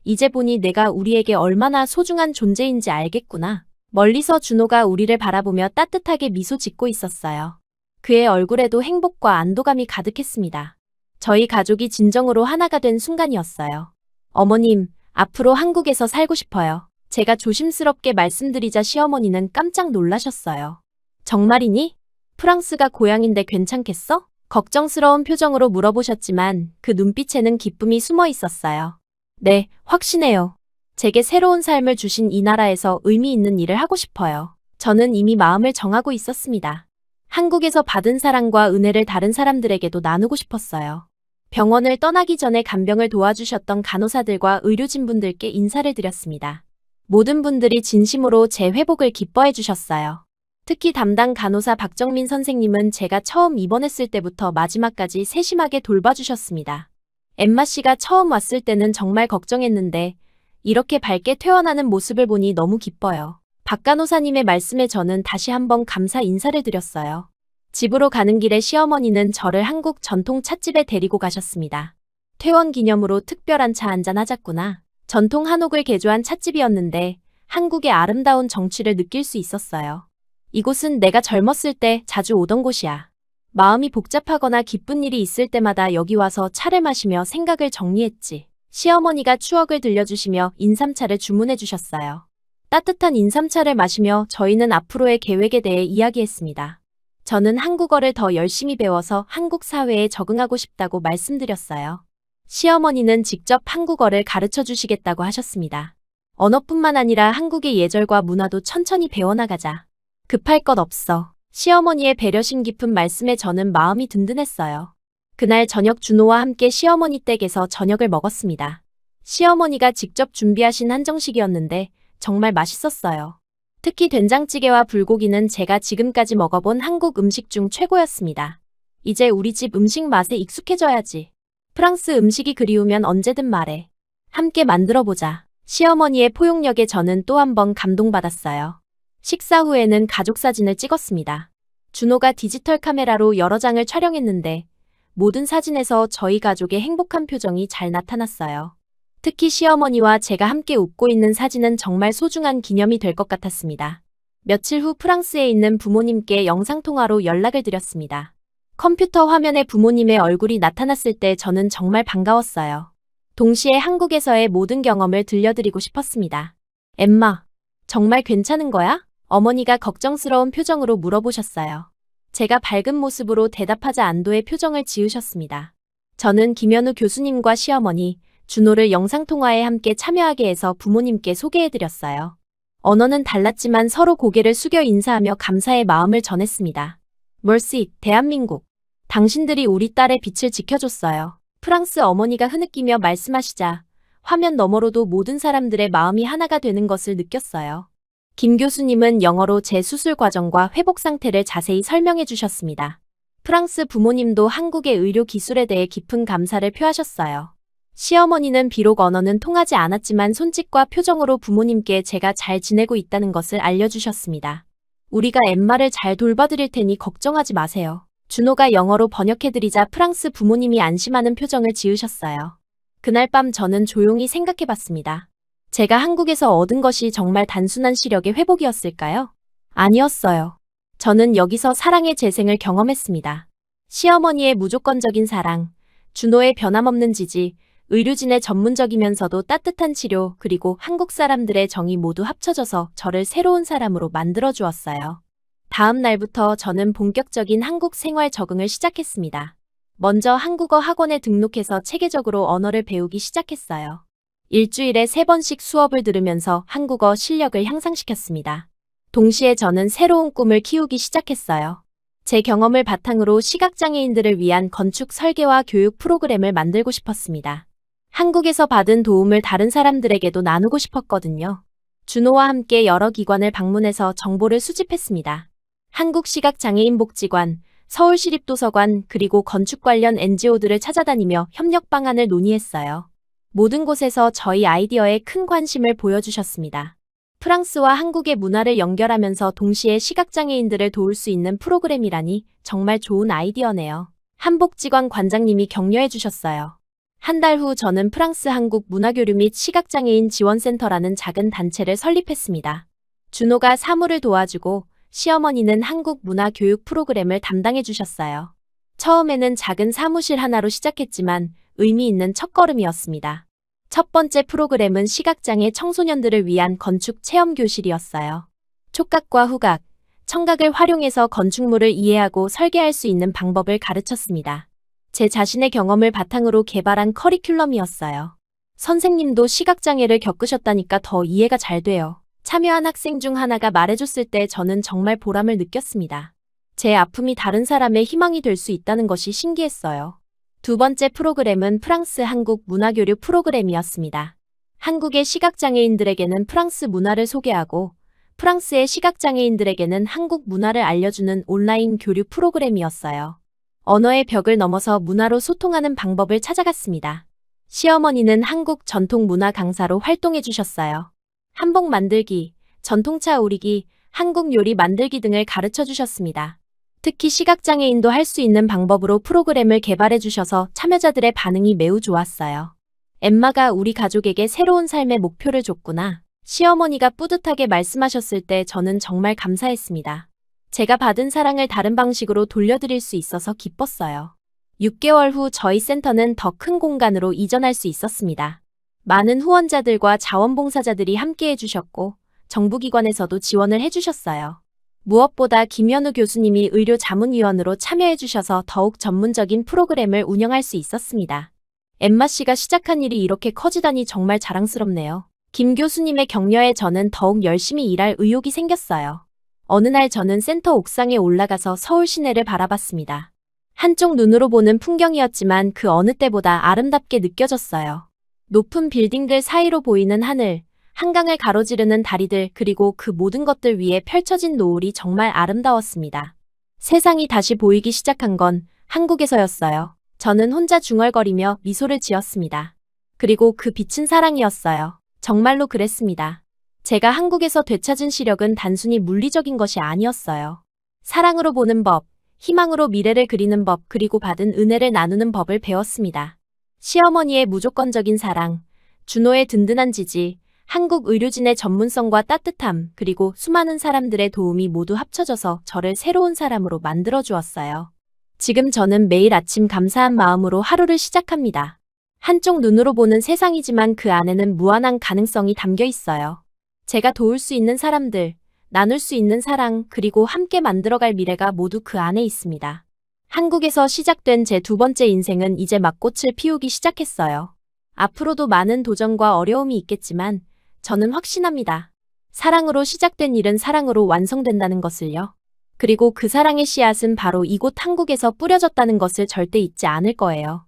이제 보니 내가 우리에게 얼마나 소중한 존재인지 알겠구나. 멀리서 준호가 우리를 바라보며 따뜻하게 미소 짓고 있었어요. 그의 얼굴에도 행복과 안도감이 가득했습니다. 저희 가족이 진정으로 하나가 된 순간이었어요. 어머님, 앞으로 한국에서 살고 싶어요. 제가 조심스럽게 말씀드리자 시어머니는 깜짝 놀라셨어요. 정말이니? 프랑스가 고향인데 괜찮겠어? 걱정스러운 표정으로 물어보셨지만 그 눈빛에는 기쁨이 숨어 있었어요. 네, 확신해요. 제게 새로운 삶을 주신 이 나라에서 의미 있는 일을 하고 싶어요. 저는 이미 마음을 정하고 있었습니다. 한국에서 받은 사랑과 은혜를 다른 사람들에게도 나누고 싶었어요. 병원을 떠나기 전에 간병을 도와주셨던 간호사들과 의료진분들께 인사를 드렸습니다. 모든 분들이 진심으로 제 회복을 기뻐해 주셨어요. 특히 담당 간호사 박정민 선생님은 제가 처음 입원했을 때부터 마지막까지 세심하게 돌봐주셨습니다. 엠마 씨가 처음 왔을 때는 정말 걱정했는데 이렇게 밝게 퇴원하는 모습을 보니 너무 기뻐요. 박 간호사님의 말씀에 저는 다시 한번 감사 인사를 드렸어요. 집으로 가는 길에 시어머니는 저를 한국 전통 찻집에 데리고 가셨습니다. 퇴원 기념으로 특별한 차 한잔 하자꾸나. 전통 한옥을 개조한 찻집이었는데 한국의 아름다운 정취를 느낄 수 있었어요. 이곳은 내가 젊었을 때 자주 오던 곳이야. 마음이 복잡하거나 기쁜 일이 있을 때마다 여기 와서 차를 마시며 생각을 정리했지. 시어머니가 추억을 들려주시며 인삼차를 주문해 주셨어요. 따뜻한 인삼차를 마시며 저희는 앞으로의 계획에 대해 이야기했습니다. 저는 한국어를 더 열심히 배워서 한국 사회에 적응하고 싶다고 말씀드렸어요. 시어머니는 직접 한국어를 가르쳐 주시겠다고 하셨습니다. 언어뿐만 아니라 한국의 예절과 문화도 천천히 배워나가자. 급할 것 없어. 시어머니의 배려심 깊은 말씀에 저는 마음이 든든했어요. 그날 저녁 준호와 함께 시어머니 댁에서 저녁을 먹었습니다. 시어머니가 직접 준비하신 한정식이었는데 정말 맛있었어요. 특히 된장찌개와 불고기는 제가 지금까지 먹어본 한국 음식 중 최고였습니다. 이제 우리 집 음식 맛에 익숙해져야지. 프랑스 음식이 그리우면 언제든 말해. 함께 만들어보자. 시어머니의 포용력에 저는 또 한 번 감동받았어요. 식사 후에는 가족 사진을 찍었습니다. 준호가 디지털 카메라로 여러 장을 촬영했는데 모든 사진에서 저희 가족의 행복한 표정이 잘 나타났어요. 특히 시어머니와 제가 함께 웃고 있는 사진은 정말 소중한 기념이 될 것 같았습니다. 며칠 후 프랑스에 있는 부모님께 영상통화로 연락을 드렸습니다. 컴퓨터 화면에 부모님의 얼굴이 나타났을 때 저는 정말 반가웠어요. 동시에 한국에서의 모든 경험을 들려드리고 싶었습니다. 엠마, 정말 괜찮은 거야? 어머니가 걱정스러운 표정으로 물어보셨어요. 제가 밝은 모습으로 대답하자 안도의 표정을 지으셨습니다. 저는 김현우 교수님과 시어머니, 준호를 영상통화에 함께 참여하게 해서 부모님께 소개해드렸어요. 언어는 달랐지만 서로 고개를 숙여 인사하며 감사의 마음을 전했습니다. 멀시, 대한민국. 당신들이 우리 딸의 빛을 지켜줬어요. 프랑스 어머니가 흐느끼며 말씀하시자 화면 너머로도 모든 사람들의 마음이 하나가 되는 것을 느꼈어요. 김 교수님은 영어로 제 수술 과정과 회복 상태를 자세히 설명해 주셨습니다. 프랑스 부모님도 한국의 의료 기술에 대해 깊은 감사를 표하셨어요. 시어머니는 비록 언어는 통하지 않았지만 손짓과 표정으로 부모님께 제가 잘 지내고 있다는 것을 알려주셨습니다. 우리가 엠마를 잘 돌봐드릴 테니 걱정하지 마세요. 준호가 영어로 번역해드리자 프랑스 부모님이 안심하는 표정을 지으셨어요. 그날 밤 저는 조용히 생각해봤습니다. 제가 한국에서 얻은 것이 정말 단순한 시력의 회복이었을까요? 아니었어요. 저는 여기서 사랑의 재생을 경험했습니다. 시어머니의 무조건적인 사랑, 준호의 변함없는 지지, 의료진의 전문적이면서도 따뜻한 치료, 그리고 한국 사람들의 정이 모두 합쳐져서 저를 새로운 사람으로 만들어 주었어요. 다음 날부터 저는 본격적인 한국 생활 적응을 시작했습니다. 먼저 한국어 학원에 등록해서 체계적으로 언어를 배우기 시작했어요. 일주일에 3번씩 수업을 들으면서 한국어 실력을 향상시켰습니다. 동시에 저는 새로운 꿈을 키우기 시작했어요. 제 경험을 바탕으로 시각장애인들을 위한 건축 설계와 교육 프로그램을 만들고 싶었습니다. 한국에서 받은 도움을 다른 사람들에게도 나누고 싶었거든요. 준호와 함께 여러 기관을 방문해서 정보를 수집했습니다. 한국시각장애인복지관, 서울시립도서관, 그리고 건축 관련 NGO들을 찾아다니며 협력 방안을 논의했어요. 모든 곳에서 저희 아이디어에 큰 관심을 보여주셨습니다. 프랑스와 한국의 문화를 연결하면서 동시에 시각장애인들을 도울 수 있는 프로그램이라니 정말 좋은 아이디어네요. 한복지관 관장님이 격려해 주셨어요. 한 달 후 저는 프랑스 한국 문화교류 및 시각장애인 지원센터라는 작은 단체를 설립했습니다. 준호가 사무를 도와주고 시어머니는 한국 문화 교육 프로그램을 담당해 주셨어요. 처음에는 작은 사무실 하나로 시작했지만 의미 있는 첫걸음이었습니다. 첫 번째 프로그램은 시각장애 청소년들을 위한 건축 체험 교실이었어요. 촉각과 후각, 청각을 활용해서 건축물을 이해하고 설계할 수 있는 방법을 가르쳤습니다. 제 자신의 경험을 바탕으로 개발한 커리큘럼이었어요. 선생님도 시각장애를 겪으셨다니까 더 이해가 잘 돼요. 참여한 학생 중 하나가 말해줬을 때 저는 정말 보람을 느꼈습니다. 제 아픔이 다른 사람의 희망이 될 수 있다는 것이 신기했어요. 두 번째 프로그램은 프랑스 한국 문화교류 프로그램이었습니다. 한국의 시각장애인들에게는 프랑스 문화를 소개하고 프랑스의 시각장애인들에게는 한국 문화를 알려주는 온라인 교류 프로그램이었어요. 언어의 벽을 넘어서 문화로 소통하는 방법을 찾아갔습니다. 시어머니는 한국 전통 문화 강사로 활동해 주셨어요. 한복 만들기, 전통차 우리기, 한국 요리 만들기 등을 가르쳐 주셨습니다. 특히 시각장애인도 할 수 있는 방법으로 프로그램을 개발해 주셔서 참여자들의 반응이 매우 좋았어요. 엠마가 우리 가족에게 새로운 삶의 목표를 줬구나. 시어머니가 뿌듯하게 말씀하셨을 때 저는 정말 감사했습니다. 제가 받은 사랑을 다른 방식으로 돌려드릴 수 있어서 기뻤어요. 6개월 후 저희 센터는 더 큰 공간으로 이전할 수 있었습니다. 많은 후원자들과 자원봉사자들이 함께 해주셨고 정부기관에서도 지원을 해주셨어요. 무엇보다 김현우 교수님이 의료자문위원으로 참여해주셔서 더욱 전문적인 프로그램을 운영할 수 있었습니다. 엠마 씨가 시작한 일이 이렇게 커지다니 정말 자랑스럽네요. 김 교수님의 격려에 저는 더욱 열심히 일할 의욕이 생겼어요. 어느 날 저는 센터 옥상에 올라가서 서울 시내를 바라봤습니다. 한쪽 눈으로 보는 풍경이었지만 그 어느 때보다 아름답게 느껴졌어요. 높은 빌딩들 사이로 보이는 하늘, 한강을 가로지르는 다리들, 그리고 그 모든 것들 위에 펼쳐진 노을이 정말 아름다웠습니다. 세상이 다시 보이기 시작한 건 한국에서였어요. 저는 혼자 중얼거리며 미소를 지었습니다. 그리고 그 빛은 사랑이었어요. 정말로 그랬습니다. 제가 한국에서 되찾은 시력은 단순히 물리적인 것이 아니었어요. 사랑으로 보는 법, 희망으로 미래를 그리는 법, 그리고 받은 은혜를 나누는 법을 배웠습니다. 시어머니의 무조건적인 사랑, 준호의 든든한 지지, 한국 의료진의 전문성과 따뜻함, 그리고 수많은 사람들의 도움이 모두 합쳐져서 저를 새로운 사람으로 만들어 주었어요. 지금 저는 매일 아침 감사한 마음으로 하루를 시작합니다. 한쪽 눈으로 보는 세상이지만 그 안에는 무한한 가능성이 담겨 있어요. 제가 도울 수 있는 사람들, 나눌 수 있는 사랑, 그리고 함께 만들어갈 미래가 모두 그 안에 있습니다. 한국에서 시작된 제 두 번째 인생은 이제 막 꽃을 피우기 시작했어요. 앞으로도 많은 도전과 어려움이 있겠지만 저는 확신합니다. 사랑으로 시작된 일은 사랑으로 완성된다는 것을요. 그리고 그 사랑의 씨앗은 바로 이곳 한국에서 뿌려졌다는 것을 절대 잊지 않을 거예요.